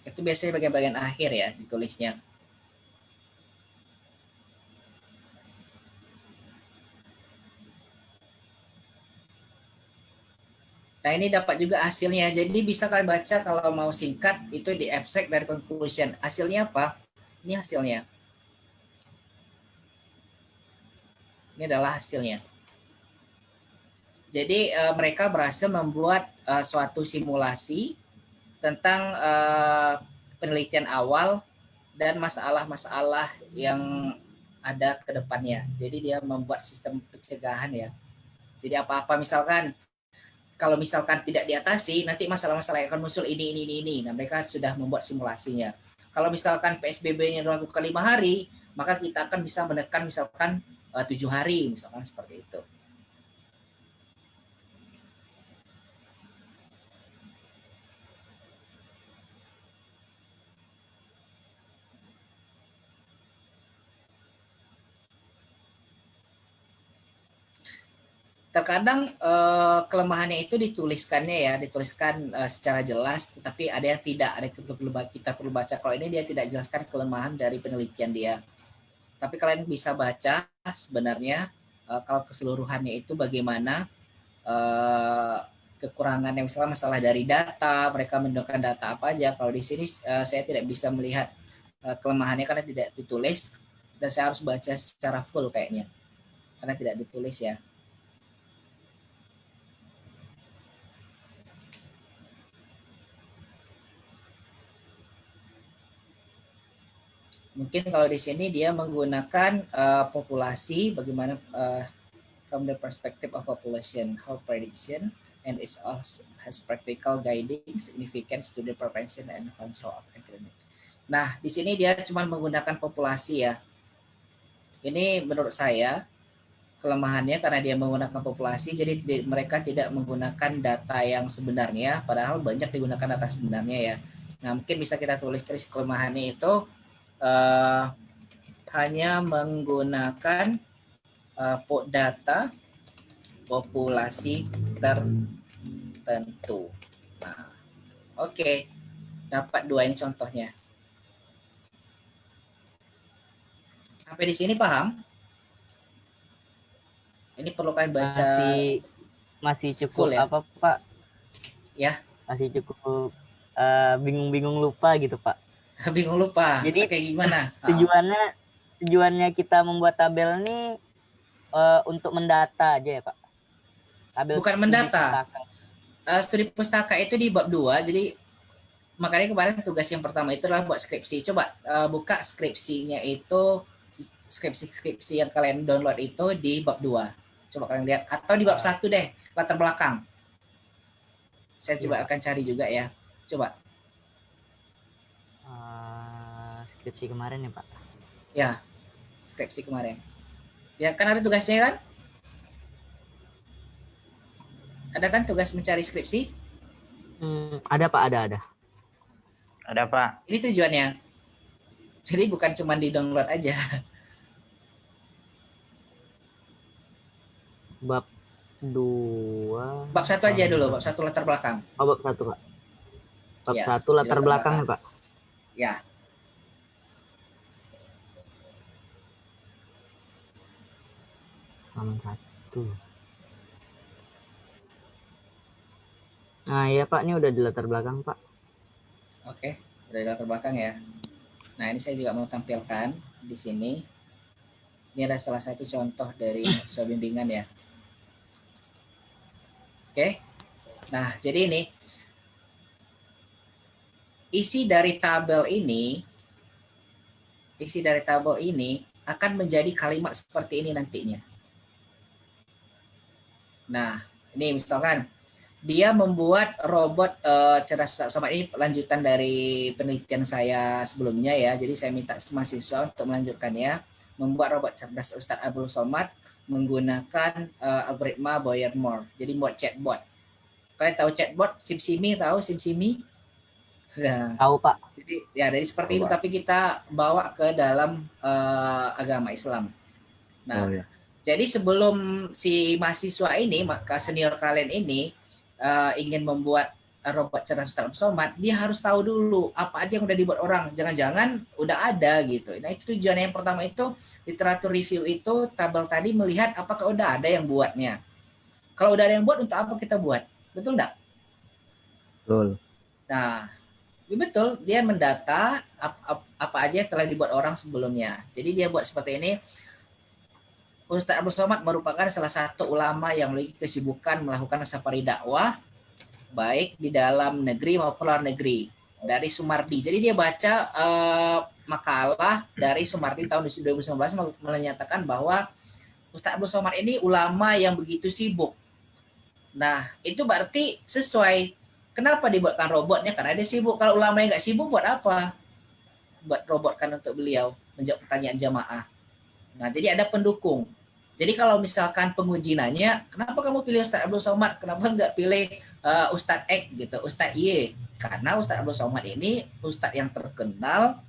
Itu biasanya bagian-bagian akhir ya ditulisnya. Nah, ini dapat juga hasilnya. Jadi bisa kalian baca kalau mau singkat itu di abstract dari conclusion. Hasilnya apa? Ini hasilnya. Ini adalah hasilnya. Jadi mereka berhasil membuat suatu simulasi tentang penelitian awal dan masalah-masalah yang ada ke depannya. Jadi dia membuat sistem pencegahan ya. Jadi apa-apa misalkan kalau misalkan tidak diatasi, nanti masalah-masalah yang akan muncul ini. Nah, mereka sudah membuat simulasinya. Kalau misalkan PSBB-nya dilakukan 5 hari, maka kita akan bisa menekan misalkan 7 hari, misalkan seperti itu. Terkadang kelemahannya itu dituliskan secara jelas, tetapi ada yang tidak, ada kita perlu baca. Kalau ini dia tidak jelaskan kelemahan dari penelitian dia, tapi kalian bisa baca sebenarnya kalau keseluruhannya itu bagaimana kekurangannya, misalnya masalah dari data, mereka menggunakan data apa aja. Kalau di sini saya tidak bisa melihat kelemahannya karena tidak ditulis, dan saya harus baca secara full kayaknya karena tidak ditulis ya. Mungkin kalau di sini dia menggunakan populasi, bagaimana from the perspective of population, how prediction and it also has practical guiding significance to the prevention and control of epidemic. Nah, di sini dia cuma menggunakan populasi ya. Ini menurut saya kelemahannya karena dia menggunakan populasi, jadi mereka tidak menggunakan data yang sebenarnya, padahal banyak digunakan data sebenarnya ya. Nah, mungkin bisa kita tulis kelemahannya itu hanya menggunakan data populasi tertentu. Nah, oke. Dapat 2 ini contohnya. Sampai di sini paham? Ini perlu kalian baca. Masih cukup ya? Apa Pak? Ya. Masih cukup bingung-bingung lupa gitu Pak. Bingung lupa. Jadi kayak gimana? Tujuannya kita membuat tabel ini untuk mendata aja ya Pak. Tabel bukan mendata. Studi pustaka itu di bab 2. Jadi makanya kemarin tugas yang pertama itu adalah buat skripsi. Coba buka skripsinya itu, skripsi yang kalian download itu di bab 2. Coba kalian lihat, atau di bab 1 deh, latar belakang. Saya coba akan cari juga ya. Coba. Skripsi kemarin ya Pak? Ya, skripsi kemarin. Ya kan ada tugasnya kan? Ada kan tugas mencari skripsi? Ada Pak, ada. Ada Pak. Ini tujuannya. Jadi bukan cuma di download aja. Bab 2. Bab 1 aja dulu, bab 1 latar belakang. Oh, bab 1 Pak. Bab Ya, 1 latar belakang ya Pak? Ya. Halaman 1. Nah ya Pak, ini udah di latar belakang Pak. Oke, udah di latar belakang ya. Nah ini saya juga mau tampilkan di sini. Ini ada salah satu contoh dari mahasiswa bimbingan ya. Oke. Nah, jadi ini isi dari tabel ini akan menjadi kalimat seperti ini nantinya. Nah, ini misalkan dia membuat robot cerdas somat, ini lanjutan dari penelitian saya sebelumnya ya. Jadi saya minta mahasiswa untuk melanjutkannya, membuat robot cerdas Ustadz Abdul Somad menggunakan algoritma Boyer-Moore. Jadi buat chatbot. Kalian tahu chatbot? SimSimi tahu SimSimi? Nah, Tahu Pak. jadi seperti itu, tapi kita bawa ke dalam agama Islam. Nah, jadi sebelum si mahasiswa ini, maka senior kalian ini ingin membuat robot cerdas Ustadz Abdul Somad, dia harus tahu dulu apa aja yang udah dibuat orang. Jangan-jangan udah ada gitu. Nah, itu tujuannya. Yang pertama itu literatur review itu tabel tadi melihat apakah udah ada yang buatnya. Kalau udah ada yang buat, untuk apa kita buat? Betul enggak? Betul. Nah, betul, dia mendata apa aja yang telah dibuat orang sebelumnya. Jadi dia buat seperti ini. Ustadz Abdul Somad merupakan salah satu ulama yang memiliki kesibukan melakukan safari dakwah baik di dalam negeri maupun luar negeri, dari Sumardi. Jadi dia baca makalah dari Sumardi tahun 2019 menyatakan bahwa Ustadz Abdul Somad ini ulama yang begitu sibuk. Nah, itu berarti sesuai. Kenapa dibuatkan robotnya? Karena dia sibuk. Kalau ulama yang nggak sibuk, buat apa? Buat robot kan untuk beliau menjawab pertanyaan jamaah. Nah, jadi ada pendukung. Jadi kalau misalkan penguji nanya, kenapa kamu pilih Ustadz Abdul Somad? Kenapa nggak pilih Ustadz X gitu, Ustadz Y? Karena Ustadz Abdul Somad ini Ustadz yang terkenal,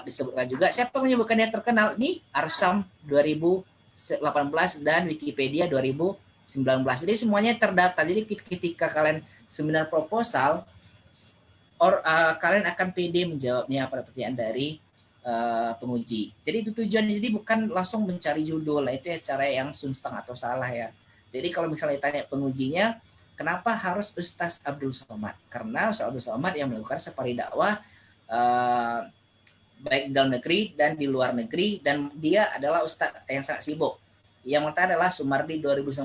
disebutkan juga. Siapa menyebutkan dia terkenal? Ini Arsam 2018 dan Wikipedia 2019. Jadi semuanya terdata. Jadi ketika kalian seminar proposal, kalian akan pede menjawabnya pada pertanyaan dari penguji. Jadi itu tujuannya. Jadi bukan langsung mencari judul. Nah, itu ya cara yang sunstang atau salah ya. Jadi kalau misalnya tanya pengujinya, kenapa harus Ustadz Abdul Somad? Karena Ustadz Abdul Somad yang melakukan safari dakwah baik di dalam negeri dan di luar negeri, dan dia adalah Ustadz yang sangat sibuk. Yang pertama adalah Sumardi 2019.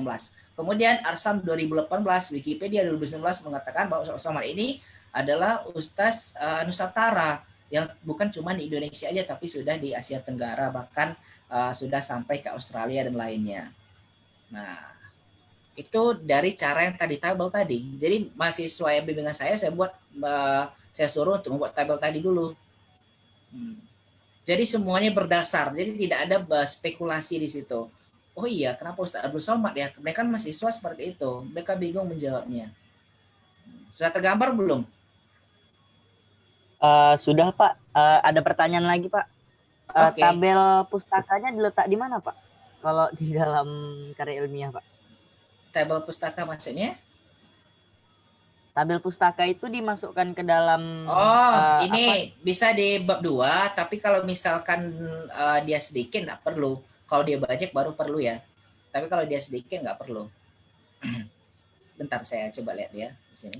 Kemudian Arsam 2018, Wikipedia 2019 mengatakan bahwa Ustadz Somad ini adalah Ustadz Nusantara, yang bukan cuma di Indonesia aja, tapi sudah di Asia Tenggara, bahkan sudah sampai ke Australia dan lainnya. Nah, itu dari cara yang tadi tabel tadi. Jadi mahasiswa yang bimbingan saya buat, saya suruh untuk membuat tabel tadi dulu. Jadi semuanya berdasar, jadi tidak ada spekulasi di situ. Oh iya, kenapa Ustadz Abdul Somad ya? Mereka kan mahasiswa seperti itu, mereka bingung menjawabnya. Sudah tergambar belum? Sudah Pak. Ada pertanyaan lagi Pak. Oke. Tabel pustakanya diletak di mana Pak? Kalau di dalam karya ilmiah Pak? Tabel pustaka maksudnya? Tabel pustaka itu dimasukkan ke dalam. Ini bisa di bab 2, tapi kalau misalkan dia sedikit nggak perlu. Kalau dia banyak baru perlu ya. Tapi kalau dia sedikit nggak perlu. Bentar saya coba lihat ya di sini.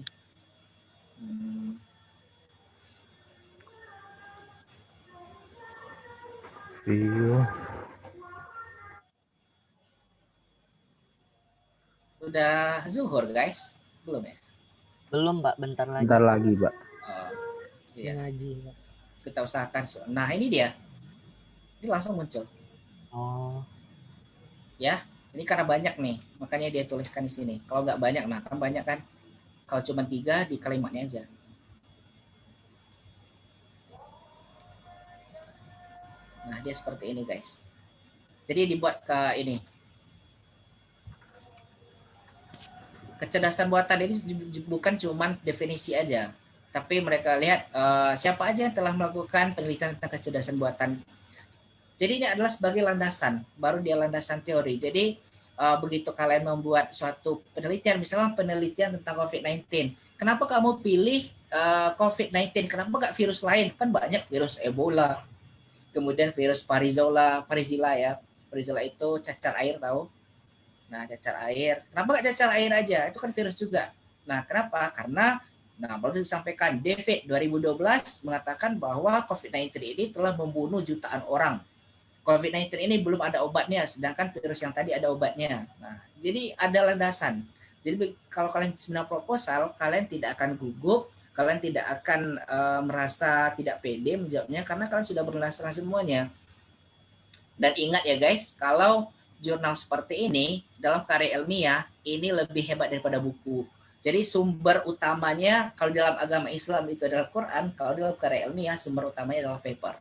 Udah zuhur guys? Belum ya? Belum Pak, bentar lagi. Bentar lagi, Pak. Iya. Ngaji, Pak. Kita usahakan. Nah ini dia. Ini langsung muncul. Oh. Ya, ini karena banyak nih, makanya dia tuliskan di sini. Kalau nggak banyak, nah kan banyak kan. Kalau cuma 3 di kalimatnya aja. Nah, dia seperti ini guys. Jadi dibuat ke ini. Kecerdasan buatan ini bukan cuma definisi aja, tapi mereka lihat siapa aja yang telah melakukan penelitian tentang kecerdasan buatan. Jadi ini adalah sebagai landasan, baru dia landasan teori. Jadi begitu kalian membuat suatu penelitian, misalnya penelitian tentang COVID-19, kenapa kamu pilih COVID-19? Kenapa nggak virus lain? Kan banyak virus Ebola, kemudian virus Parizila ya. Parizila itu cacar air, tahu? Nah, cacar air. Kenapa nggak cacar air aja? Itu kan virus juga. Nah, kenapa? Karena baru disampaikan David 2012 mengatakan bahwa COVID-19 ini telah membunuh jutaan orang. COVID-19 ini belum ada obatnya, sedangkan virus yang tadi ada obatnya. Nah, jadi ada landasan. Jadi kalau kalian sebenarnya proposal, kalian tidak akan gugup, kalian tidak akan merasa tidak pede menjawabnya karena kalian sudah berlaksana semuanya. Dan ingat ya guys, kalau jurnal seperti ini dalam karya ilmiah ini lebih hebat daripada buku. Jadi sumber utamanya kalau dalam agama Islam itu adalah Quran, kalau dalam karya ilmiah sumber utamanya adalah paper.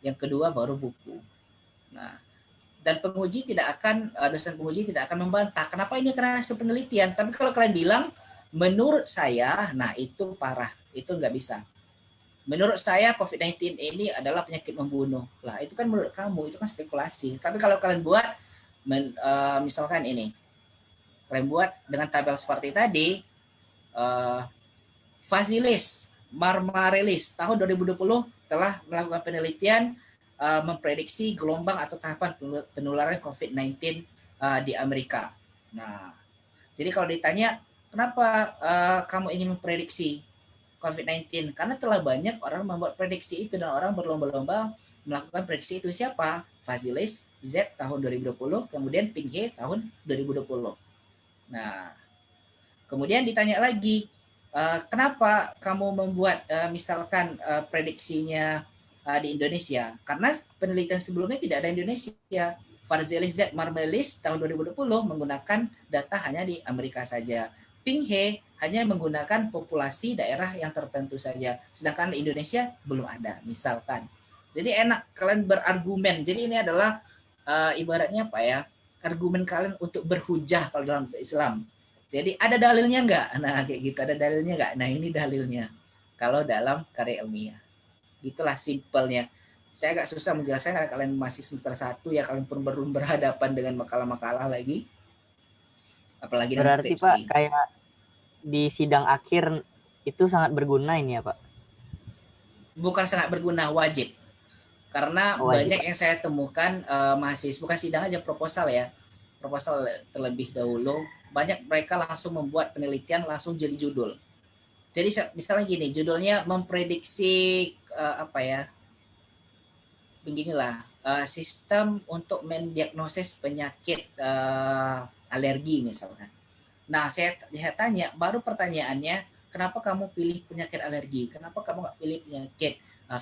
Yang kedua baru buku. Nah, dan penguji tidak akan, dosen penguji tidak akan membantah. Kenapa ini karena hasil penelitian? Tapi kalau kalian bilang, menurut saya, nah itu parah. Itu nggak bisa. Menurut saya COVID-19 ini adalah penyakit membunuh. Lah itu kan menurut kamu, itu kan spekulasi. Tapi kalau kalian buat, misalkan ini, kalian buat dengan tabel seperti tadi, Vassilis, Marmarelis tahun 2020 telah melakukan penelitian memprediksi gelombang atau tahapan penularan COVID-19 di Amerika. Nah, jadi kalau ditanya, kenapa kamu ingin memprediksi COVID-19? Karena telah banyak orang membuat prediksi itu dan orang berlomba-lomba melakukan prediksi itu. Siapa? Vassilis Z tahun 2020, kemudian Ping He tahun 2020. Nah, kemudian ditanya lagi, kenapa kamu membuat misalkan prediksinya di Indonesia? Karena penelitian sebelumnya tidak ada Indonesia. Vassilis Z Marmarelis tahun 2020 menggunakan data hanya di Amerika saja. Ping He hanya menggunakan populasi daerah yang tertentu saja, sedangkan di Indonesia belum ada, misalkan. Jadi enak kalian berargumen. Jadi ini adalah ibaratnya apa ya, argumen kalian untuk berhujah kalau dalam Islam. Jadi ada dalilnya nggak? Nah kayak gitu, ada dalilnya nggak? Nah ini dalilnya kalau dalam karya ilmiah. Gitulah simpelnya. Saya agak susah menjelaskan karena kalian masih semester 1 ya, kalian pun belum berhadapan dengan makalah-makalah lagi. Apalagi dengan Berarti skripsi. Pak kayak di sidang akhir itu sangat berguna ini ya Pak? Bukan sangat berguna, wajib. Karena Wajib, banyak yang saya temukan mahasiswa, bukan sidang aja, proposal ya. Proposal terlebih dahulu, banyak mereka langsung membuat penelitian langsung jadi judul. Jadi misalnya gini, judulnya memprediksi apa ya, beginilah, sistem untuk mendiagnosis penyakit alergi misalkan. Nah, saya tanya, baru pertanyaannya, kenapa kamu pilih penyakit alergi? Kenapa kamu nggak pilih penyakit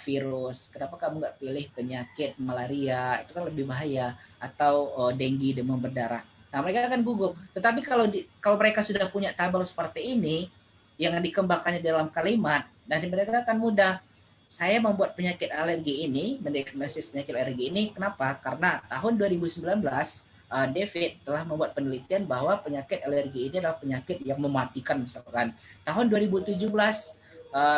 virus? Kenapa kamu nggak pilih penyakit malaria? Itu kan lebih bahaya. Atau dengue, demam berdarah. Nah, mereka akan gugup. Tetapi kalau mereka sudah punya tabel seperti ini, yang dikembangkannya dalam kalimat, dan mereka akan mudah. Saya membuat penyakit alergi ini, mendiagnosis penyakit alergi ini, kenapa? Karena tahun 2019, David telah membuat penelitian bahwa penyakit alergi ini adalah penyakit yang mematikan misalkan. Tahun 2017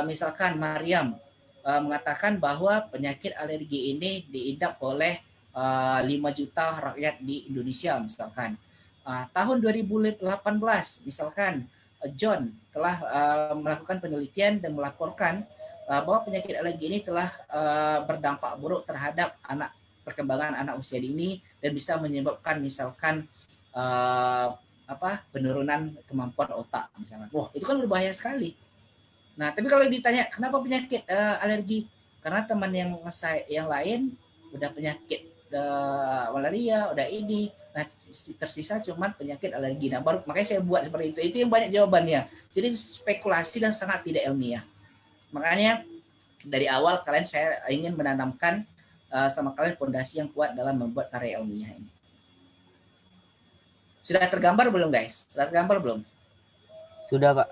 misalkan Mariam mengatakan bahwa penyakit alergi ini diidap oleh 5 juta rakyat di Indonesia misalkan. Tahun 2018 misalkan John telah melakukan penelitian dan melaporkan bahwa penyakit alergi ini telah berdampak buruk terhadap perkembangan anak usia dini dan bisa menyebabkan misalkan penurunan kemampuan otak misalkan. Wah, itu kan berbahaya sekali. Nah, tapi kalau ditanya kenapa penyakit alergi? Karena teman yang lain udah penyakit malaria, udah ini. Nah, tersisa cuman penyakit alergi. Nah, makanya saya buat seperti itu. Itu yang banyak jawabannya. Jadi spekulasi dan sangat tidak ilmiah. Makanya dari awal saya ingin menanamkan sama kalian fondasi yang kuat dalam membuat karya ilmiah ini. Sudah tergambar belum guys? Sudah tergambar belum? Sudah Pak.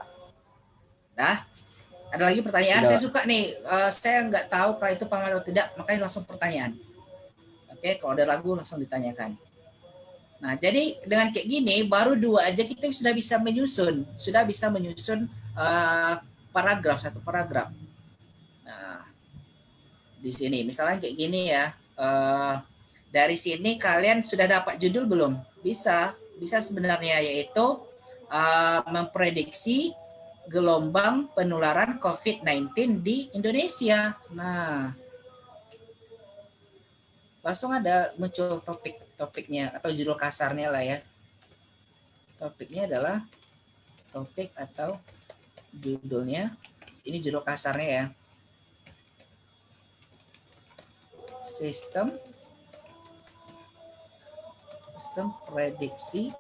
Nah, ada lagi pertanyaan? Sudah. Saya suka nih, saya nggak tahu kalau itu paham atau tidak, makanya langsung pertanyaan. Oke, kalau ada ragu langsung ditanyakan. Nah, jadi dengan kayak gini, baru 2 aja kita sudah bisa menyusun satu paragraf. Nah, di sini misalnya kayak gini ya, dari sini kalian sudah dapat judul belum? Bisa sebenarnya, yaitu memprediksi gelombang penularan COVID-19 di Indonesia. Nah, langsung ada muncul topiknya atau judul kasarnya lah ya. Topiknya adalah topik atau judulnya, ini judul kasarnya ya. Sistem prediksi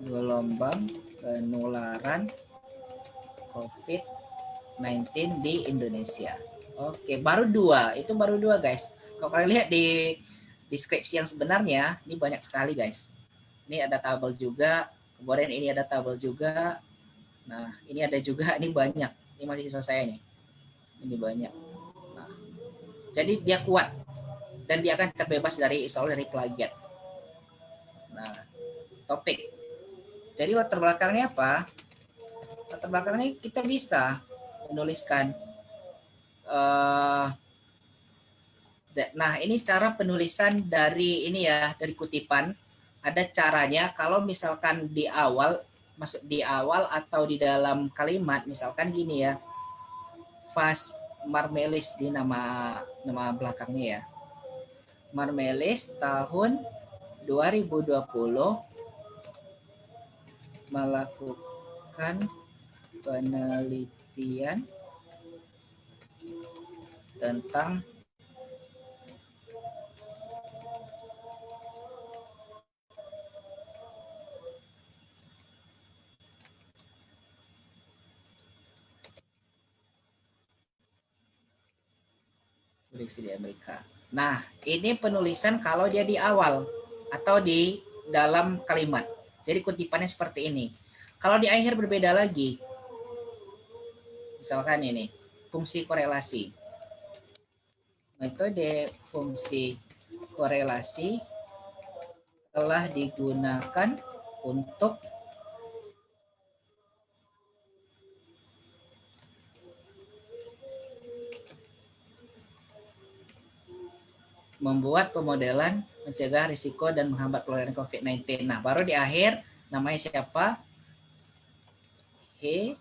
gelombang penularan COVID-19 di Indonesia. Oke, baru 2. Itu baru 2, guys. Kalau kalian lihat di deskripsi yang sebenarnya, ini banyak sekali, guys. Ini ada tabel juga, kemudian ini ada tabel juga. Nah, ini ada juga, ini banyak. Ini mahasiswa saya nih. Ini banyak. Nah, jadi dia kuat dan dia akan terbebas dari plagiat. Nah, topik. Jadi latar belakangnya apa? Latar belakangnya kita bisa menuliskan. Nah, ini cara penulisan dari ini ya, dari kutipan. Ada caranya kalau misalkan di awal, masuk di awal atau di dalam kalimat, misalkan gini ya. Vas Marmelis di nama belakangnya ya. Marmelis tahun 2020 melakukan penelitian tentang prediksi di Amerika. Nah, ini penulisan kalau dia di awal atau di dalam kalimat. Jadi kutipannya seperti ini. Kalau di akhir berbeda lagi. Misalkan ini, fungsi korelasi. Metode fungsi korelasi telah digunakan untuk membuat pemodelan mencegah risiko dan menghambat penularan COVID-19. Nah, baru di akhir namanya siapa? He,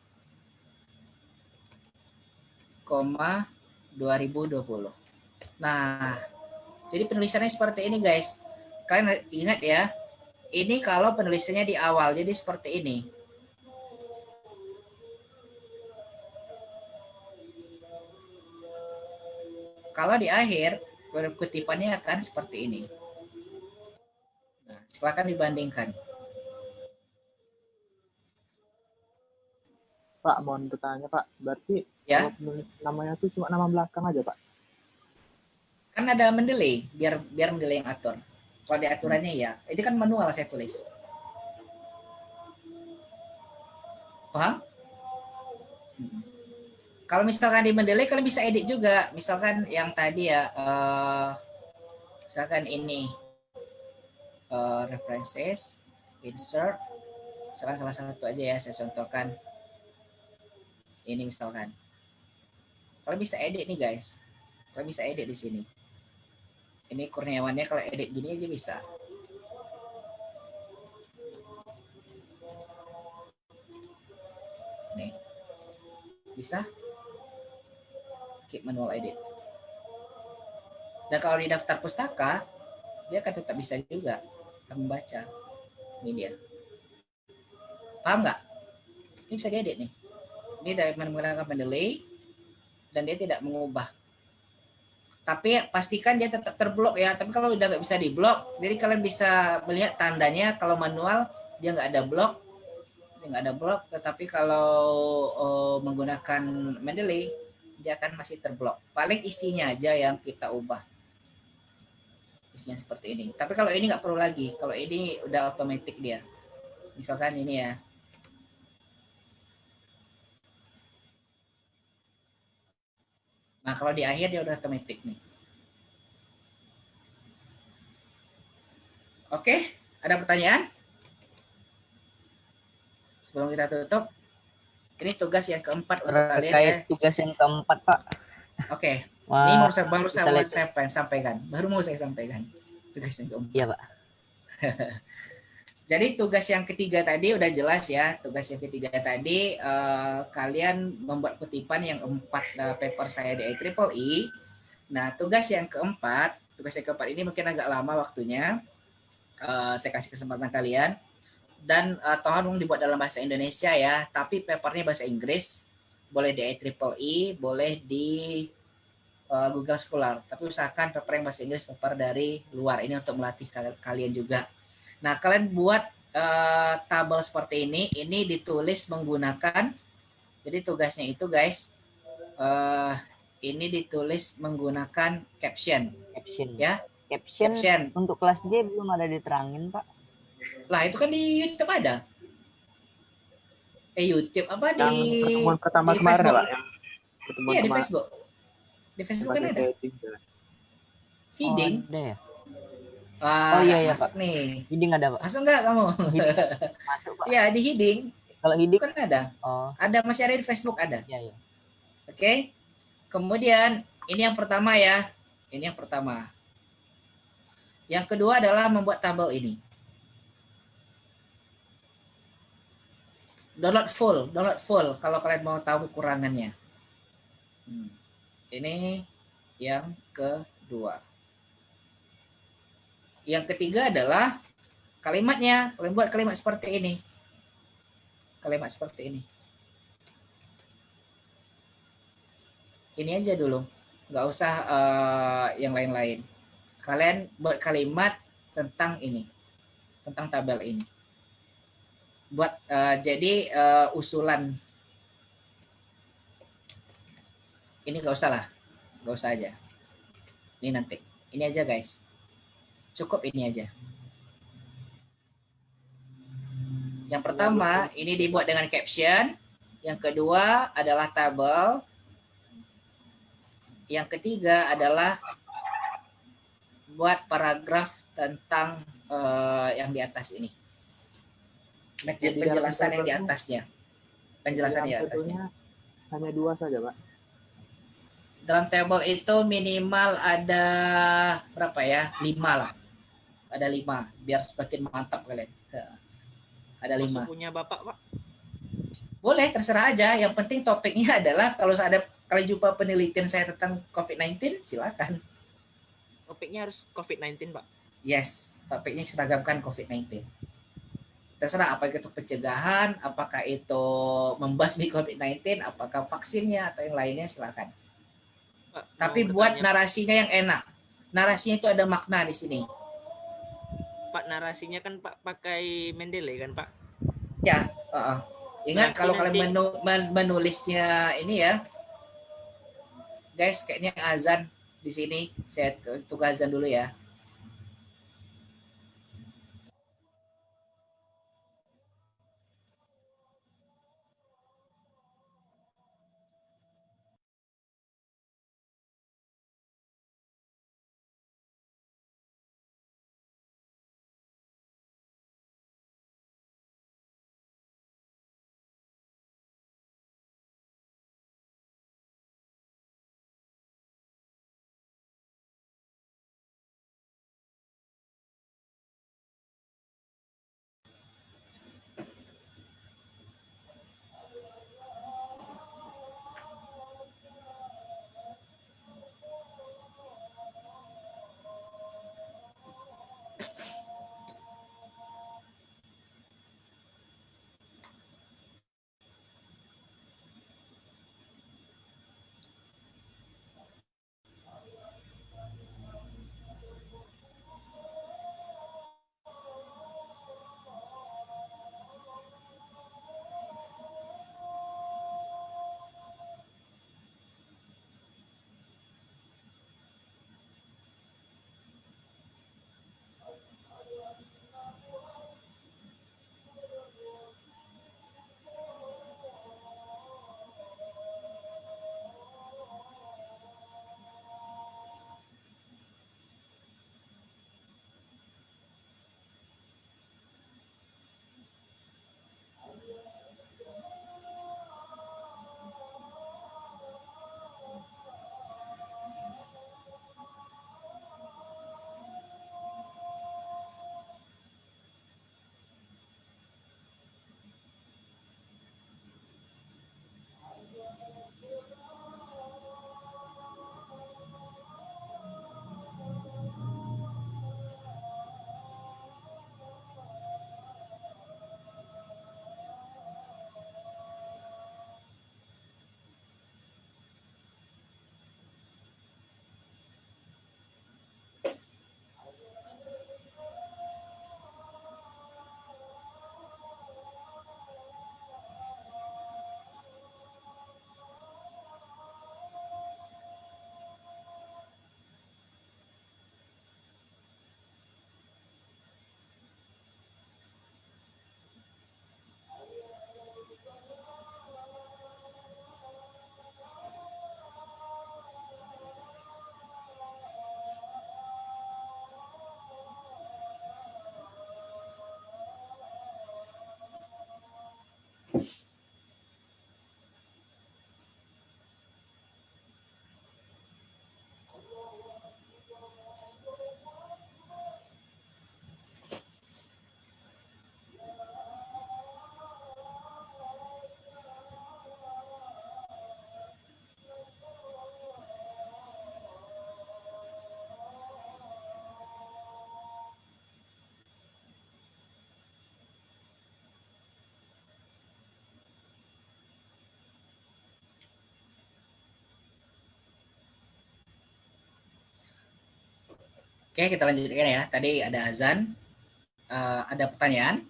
2020. Nah, jadi penulisannya seperti ini, guys. Kalian ingat ya, ini kalau penulisannya di awal, jadi seperti ini. Kalau di akhir, kutipannya akan seperti ini. Nah, silakan dibandingkan. Pak, mohon bertanya Pak, berarti Ya, namanya tuh cuma nama belakang aja Pak? kan ada mendelay, biar mendelay yang atur. Kalau di aturannya ya, itu kan manual saya tulis. Paham? Kalau misalkan di mendelay, kalian bisa edit juga. Misalkan yang tadi ya, misalkan ini references, insert, misalkan salah satu aja ya, saya contohkan. Ini misalkan. Kalian bisa edit nih guys. Kalian bisa edit di sini. Ini Kurniawannya kalau edit gini aja bisa. Nih. Bisa? Keep manual edit. Dan kalau di daftar pustaka, dia akan tetap bisa juga membaca. Ini dia. Paham nggak? Ini bisa diedit nih. Ini dari menggunakan pendelay dan dia tidak mengubah. Tapi pastikan dia tetap terblok ya. Tapi kalau udah nggak bisa diblok, jadi kalian bisa melihat tandanya kalau manual dia nggak ada blok, tetapi kalau menggunakan Mendeley dia akan masih terblok. Paling isinya aja yang kita ubah. Isinya seperti ini. Tapi kalau ini nggak perlu lagi. Kalau ini udah otomatis dia. Misalkan ini ya. Nah, kalau di akhir dia udah otomatis nih. Oke, ada pertanyaan? Sebelum kita tutup, ini tugas yang keempat untuk kalian ya. Tugas yang keempat, Pak. Oke, Wah, ini baru saya sampaikan. Baru mau saya sampaikan. Tugas yang keempat. Iya, Pak. Jadi tugas yang ketiga tadi udah jelas ya. Tugas yang ketiga tadi kalian membuat kutipan yang 4 paper saya di IEEE. Nah, tugas yang keempat ini mungkin agak lama waktunya. Saya kasih kesempatan kalian. Dan tolong dibuat dalam bahasa Indonesia ya, tapi papernya bahasa Inggris. Boleh di IEEE, boleh di Google Scholar. Tapi usahakan paper yang bahasa Inggris, paper dari luar. Ini untuk melatih kalian juga. Nah, kalian buat tabel seperti ini ditulis menggunakan, jadi tugasnya itu guys, ini ditulis menggunakan caption Caption. ya. Caption Caption. untuk kelas J belum ada diterangin, Pak. Lah itu kan di YouTube ada. YouTube apa Yang di pertemuan pertama di kemarin ya, Facebook? Pak? Yang pertemuan Iya di kemarin. Facebook. Di Facebook kan Pakai ada. heading, ya. Heading. Oh, ada ya? Wah, Oh, iya, nggak iya, masuk nih. Heading ada, Pak. Masuk nggak kamu? Masuk, Pak. Iya di heading. Kalau Itu heading, kan ada. oh, Ada, masih ada di Facebook ada. iya, iya. Oke. Kemudian ini yang pertama ya. Ini yang pertama. Yang kedua adalah membuat tabel ini. Download full kalau kalian mau tahu kekurangannya. Ini yang kedua. Yang ketiga adalah kalimatnya. Kalian buat kalimat seperti ini. Kalimat seperti ini. Ini aja dulu. Nggak usah yang lain-lain. Kalian buat kalimat tentang ini. Tentang tabel ini. Buat jadi usulan. Ini nggak usah lah. Nggak usah aja. Ini nanti. Ini aja guys. Cukup ini aja. Yang pertama, ini dibuat dengan caption. Yang kedua adalah tabel. Yang ketiga adalah buat paragraf tentang yang di atas ini. Penjelasan yang di atasnya. Penjelasan di atasnya. Hanya 2 saja, Pak. Dalam tabel itu minimal ada berapa ya? 5 lah. Ada 5 biar semakin mantap kalian. Ada 5. Masuk punya Bapak, Pak. Boleh, terserah aja. Yang penting topiknya adalah kalau ada kalian jumpa penelitian saya tentang COVID-19, silakan. Topiknya harus COVID-19, Pak. Yes, topiknya seragamkan COVID-19. Terserah apa itu pencegahan, apakah itu membasmi COVID-19, apakah vaksinnya atau yang lainnya, silakan. Pak, Tapi mau buat bertanya, narasinya yang enak. Narasinya itu ada makna di sini. Pak, narasinya kan Pak pakai Mendeley kan, Pak? Ya, ingat Berarti kalau kalian nanti- menulisnya ini ya, guys, kayaknya azan di sini. Saya tunggu azan dulu ya. Oke, kita lanjutkan ya. Tadi ada azan. Ada pertanyaan?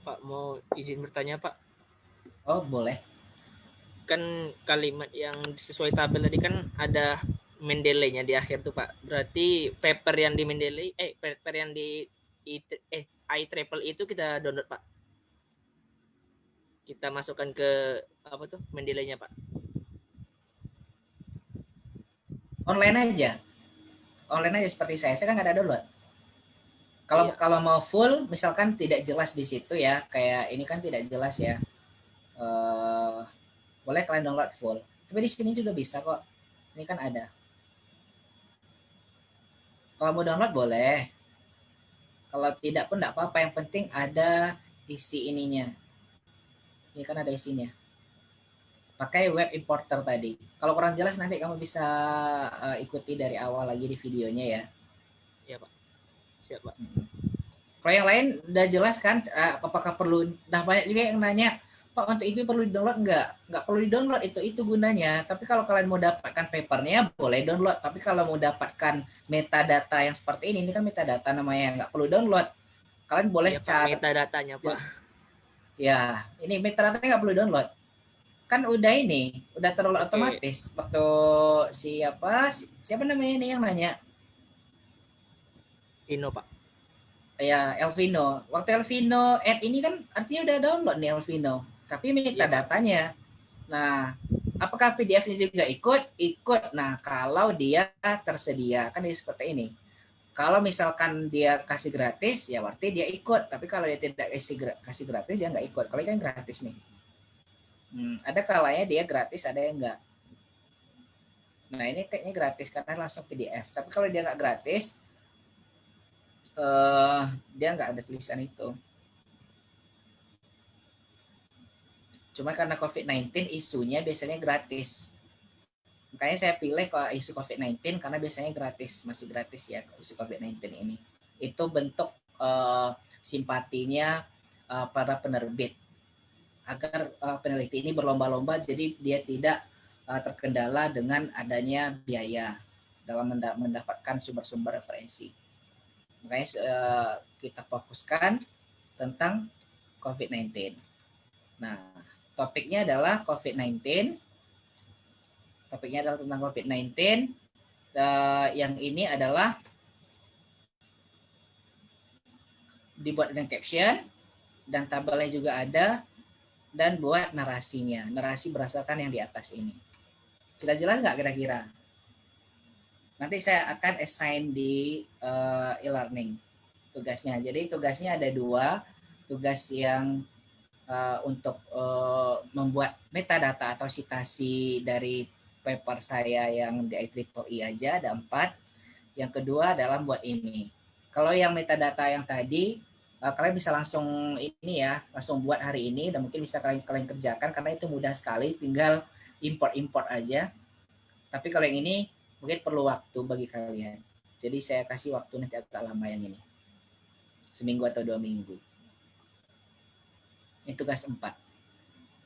Pak mau izin bertanya Pak. Oh, boleh. Kan kalimat yang sesuai tabel tadi kan ada Mendeley-nya di akhir tuh Pak. Berarti paper yang di Mendeley, paper yang di IEEE itu kita download Pak. Kita masukkan ke apa tuh Mendeley-nya Pak. Online aja. Online aja seperti saya kan nggak ada download. Kalau mau full, misalkan tidak jelas di situ ya, kayak ini kan tidak jelas ya. Boleh kalian download full. Tapi di sini juga bisa kok. Ini kan ada. Kalau mau download boleh. Kalau tidak pun tidak apa-apa. Yang penting ada isi ininya. Ini kan ada isinya. Pakai web importer tadi. Kalau kurang jelas nanti kamu bisa ikuti dari awal lagi di videonya ya. Iya Pak. Siap Pak. Kalau yang lain udah jelas kan? Apakah perlu? Nah banyak juga yang nanya, Pak untuk itu perlu di-download enggak? Enggak perlu di-download, itu gunanya. Tapi kalau kalian mau dapatkan papernya boleh download. Tapi kalau mau dapatkan metadata yang seperti ini kan metadata namanya, nggak perlu download. Kalian boleh cari metadatanya Pak. Ya, ini metadatanya nggak perlu download. Kan udah ini, udah terlalu otomatis. Waktu siapa namanya ini yang nanya? Vino Pak. Ya, Elvino. Waktu Elvino add ini kan artinya udah download nih Elvino. Tapi metadatanya. Nah, apakah PDF-nya juga ikut? Ikut. Nah, kalau dia tersedia, kan dia seperti ini. Kalau misalkan dia kasih gratis, ya berarti dia ikut. Tapi kalau dia tidak kasih gratis, dia nggak ikut. Kalau ini kan gratis nih. Ada kalanya dia gratis, ada yang enggak. Nah ini kayaknya gratis karena langsung PDF. Tapi kalau dia nggak gratis, dia nggak ada tulisan itu. Cuma karena COVID-19 isunya biasanya gratis. Makanya saya pilih kalau isu COVID-19 karena biasanya gratis, masih gratis ya isu COVID-19 ini. Itu bentuk simpatinya para penerbit. Agar peneliti ini berlomba-lomba jadi dia tidak terkendala dengan adanya biaya dalam mendapatkan sumber-sumber referensi. Makanya kita fokuskan tentang COVID-19. Nah, topiknya adalah COVID-19. Topiknya adalah tentang COVID-19. Yang ini adalah dibuat dengan caption dan tabelnya juga ada. Dan buat narasinya. Narasi berdasarkan yang di atas ini. Sudah jelas nggak kira-kira? Nanti saya akan assign di e-learning tugasnya. Jadi tugasnya ada 2. Tugas yang untuk membuat metadata atau citasi dari paper saya yang di IEEE aja ada 4. Yang kedua adalah buat ini. Kalau yang metadata yang tadi, kalian bisa langsung ini ya, langsung buat hari ini dan mungkin bisa kalian kerjakan karena itu mudah sekali, tinggal import aja. Tapi kalau yang ini mungkin perlu waktu bagi kalian. Jadi saya kasih waktu nanti agak lama yang ini. Seminggu atau 2 minggu. Ini tugas 4.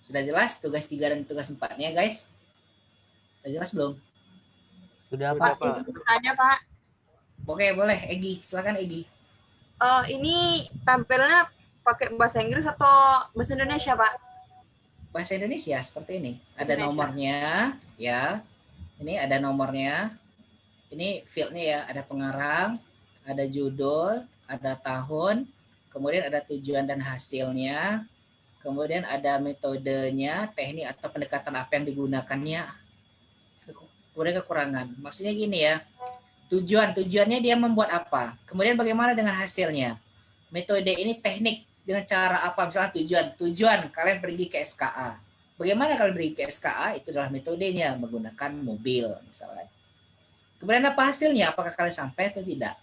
Sudah jelas tugas 3 dan tugas 4-nya guys? Sudah jelas belum? Sudah Pak. Tanya Pak. Oke boleh, Egi, silakan Egi. Ini tampilnya pakai bahasa Inggris atau bahasa Indonesia, Pak? Bahasa Indonesia seperti ini. Ada nomornya, ya. Ini ada nomornya. Ini fieldnya ya, ada pengarang, ada judul, ada tahun, kemudian ada tujuan dan hasilnya, kemudian ada metodenya, teknik atau pendekatan apa yang digunakannya, kemudian kekurangan. Maksudnya gini ya. Tujuannya dia membuat apa, kemudian bagaimana dengan hasilnya. metode ini teknik dengan cara apa, misalnya tujuan kalian pergi ke SKA. Bagaimana kalian pergi ke SKA? Itu adalah metodenya, menggunakan mobil misalnya. Kemudian apa hasilnya? Apakah kalian sampai atau tidak?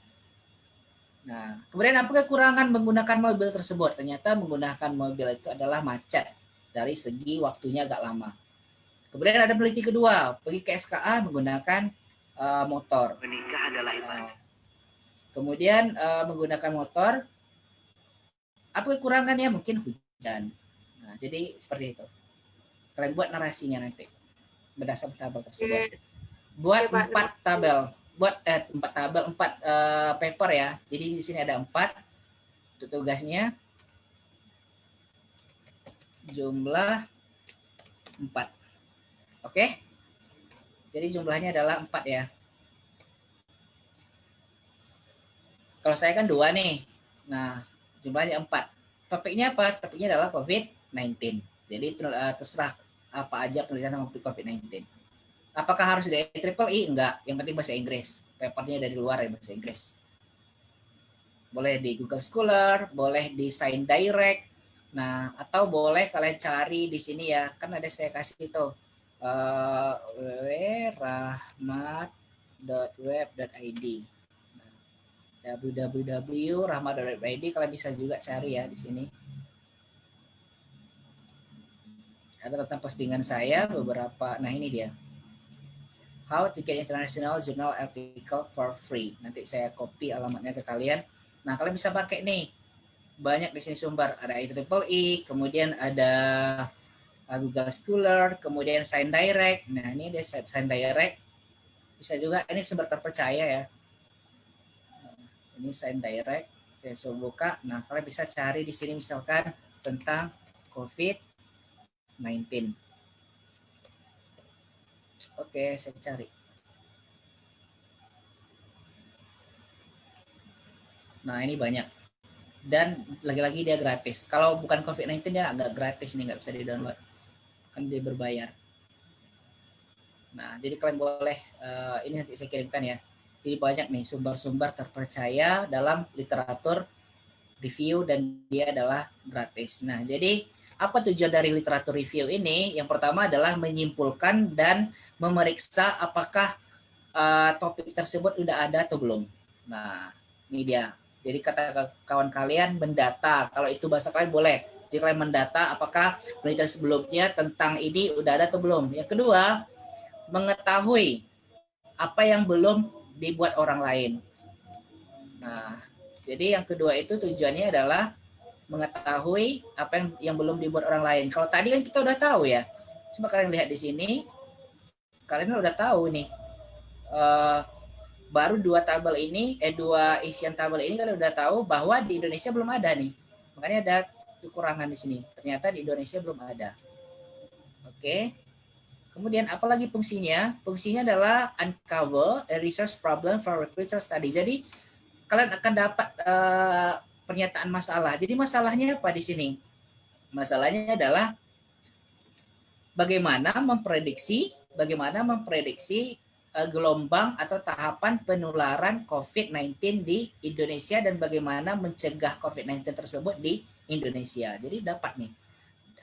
Nah, kemudian apa kekurangan menggunakan mobil tersebut? Ternyata menggunakan mobil itu adalah macet dari segi waktunya agak lama. Kemudian ada peneliti kedua, pergi ke SKA menggunakan motor. Menikah adalah ibadah. Kemudian menggunakan motor, apa kekurangannya? Mungkin hujan. Nah, jadi seperti itu. Kalian buat narasinya nanti berdasarkan tabel tersebut. Buat 4 tabel, paper ya. Jadi di sini ada 4 untuk tugasnya. Jumlah 4. Oke. Jadi jumlahnya adalah 4 ya. Kalau saya kan 2 nih. Nah, jumlahnya 4. Topiknya apa? Topiknya adalah COVID-19. Jadi terserah apa aja penelitian tentang COVID-19. Apakah harus dari IEEE? Enggak. Yang penting bahasa Inggris. Papernya dari luar ya, bahasa Inggris. Boleh di Google Scholar, boleh di Sign Direct. Nah, atau boleh kalian cari di sini ya. Kan ada saya kasih itu. www.rahmat.web.id. www.rahmat.web.id kalian bisa juga cari ya di sini. Ada tentang postingan saya beberapa. Nah, ini dia. How to get international journal article for free. Nanti saya copy alamatnya ke kalian. Nah, kalian bisa pakai nih. Banyak di sini sumber. Ada IEEE, kemudian ada Google Scholar, kemudian Sign Direct. Nah, ini ada Sign Direct. Bisa juga, ini sumber terpercaya ya. Ini Sign Direct. Saya coba buka. Nah, kalian bisa cari di sini misalkan tentang COVID-19. Oke, saya cari. Nah, ini banyak. Dan lagi-lagi dia gratis. Kalau bukan COVID-19 dia agak gratis nih, nggak bisa di-download. Kan dia berbayar. Nah, jadi kalian boleh, ini nanti saya kirimkan ya. Jadi banyak nih sumber-sumber terpercaya dalam literatur review dan dia adalah gratis. Nah, jadi apa tujuan dari literatur review ini? Yang pertama adalah menyimpulkan dan memeriksa apakah topik tersebut sudah ada atau belum. Nah, ini dia. Jadi kata kawan kalian mendata. Kalau itu bahasa kalian boleh. Jadi kalian mendata apakah penelitian sebelumnya tentang ini udah ada atau belum. Yang kedua, mengetahui apa yang belum dibuat orang lain. Nah, jadi yang kedua itu tujuannya adalah mengetahui apa yang belum dibuat orang lain. Kalau tadi kan kita udah tahu ya. Coba kalian lihat di sini. Kalian udah tahu nih. Baru dua isian tabel ini kalian udah tahu bahwa di Indonesia belum ada nih. Makanya ada kekurangan di sini. Ternyata di Indonesia belum ada. Oke. Kemudian apalagi fungsinya? Fungsinya adalah uncover a research problem for future study. Jadi kalian akan dapat pernyataan masalah. Jadi masalahnya apa di sini? Masalahnya adalah bagaimana memprediksi gelombang atau tahapan penularan COVID-19 di Indonesia dan bagaimana mencegah COVID-19 tersebut di Indonesia. Jadi dapat nih.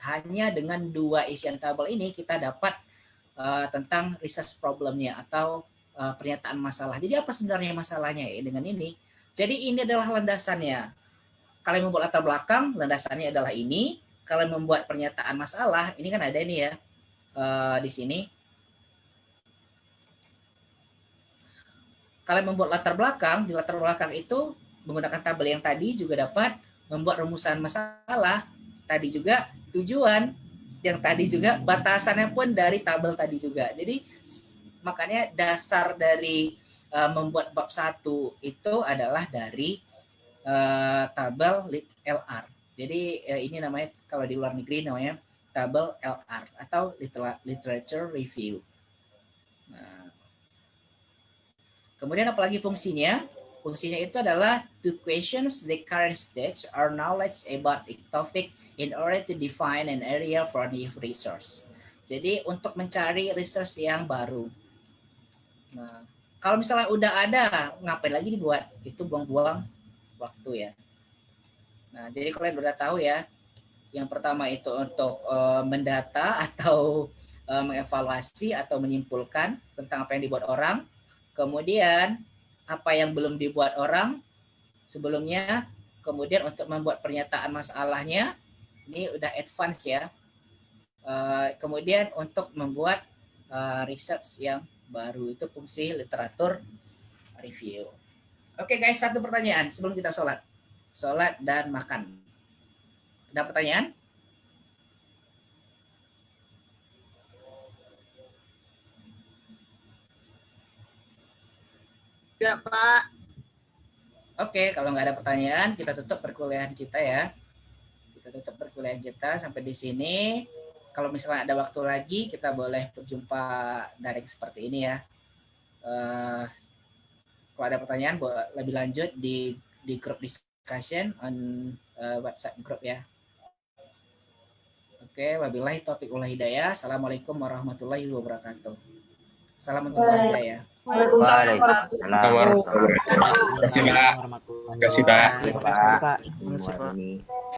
Hanya dengan dua isian tabel ini kita dapat tentang research problemnya atau pernyataan masalah. Jadi apa sebenarnya masalahnya ya dengan ini? Jadi ini adalah landasannya. Kalian membuat latar belakang, landasannya adalah ini. Kalian membuat pernyataan masalah, ini kan ada ini ya di sini. Kalian membuat latar belakang, di latar belakang itu menggunakan tabel yang tadi juga dapat membuat rumusan masalah, tadi juga tujuan, yang tadi juga batasannya pun dari tabel tadi juga. Jadi makanya dasar dari membuat bab 1 itu adalah dari tabel LR. Jadi ini namanya kalau di luar negeri namanya tabel LR atau literature review. Nah, kemudian apalagi fungsinya? Fungsinya itu adalah to questions the current stage or knowledge about a topic in order to define an area for new research. Jadi untuk mencari research yang baru. Nah, kalau misalnya udah ada, ngapain lagi dibuat? Itu buang-buang waktu ya. Nah, jadi kalian udah tahu ya. Yang pertama itu untuk mendata atau mengevaluasi atau menyimpulkan tentang apa yang dibuat orang. Kemudian apa yang belum dibuat orang sebelumnya. Kemudian untuk membuat pernyataan masalahnya, ini udah advance ya. Kemudian untuk membuat research yang baru, itu fungsi literatur review. Oke guys, satu pertanyaan sebelum kita sholat. Sholat dan makan. Ada pertanyaan? Ya, Pak. Oke, kalau nggak ada pertanyaan, kita tutup perkuliahan kita ya. Kita tutup perkuliahan kita sampai di sini. Kalau misalnya ada waktu lagi, kita boleh berjumpa daring seperti ini ya. Kalau ada pertanyaan, lebih lanjut di group discussion on WhatsApp group ya. Oke, wabillahi taufiq wal hidayah. Assalamualaikum warahmatullahi wabarakatuh. Salam untuk keluarga ya. Waalaikumsalam. Terima kasih, Pak. Terima kasih, Pak. Terima kasih, Pak. Terima kasih, Pak.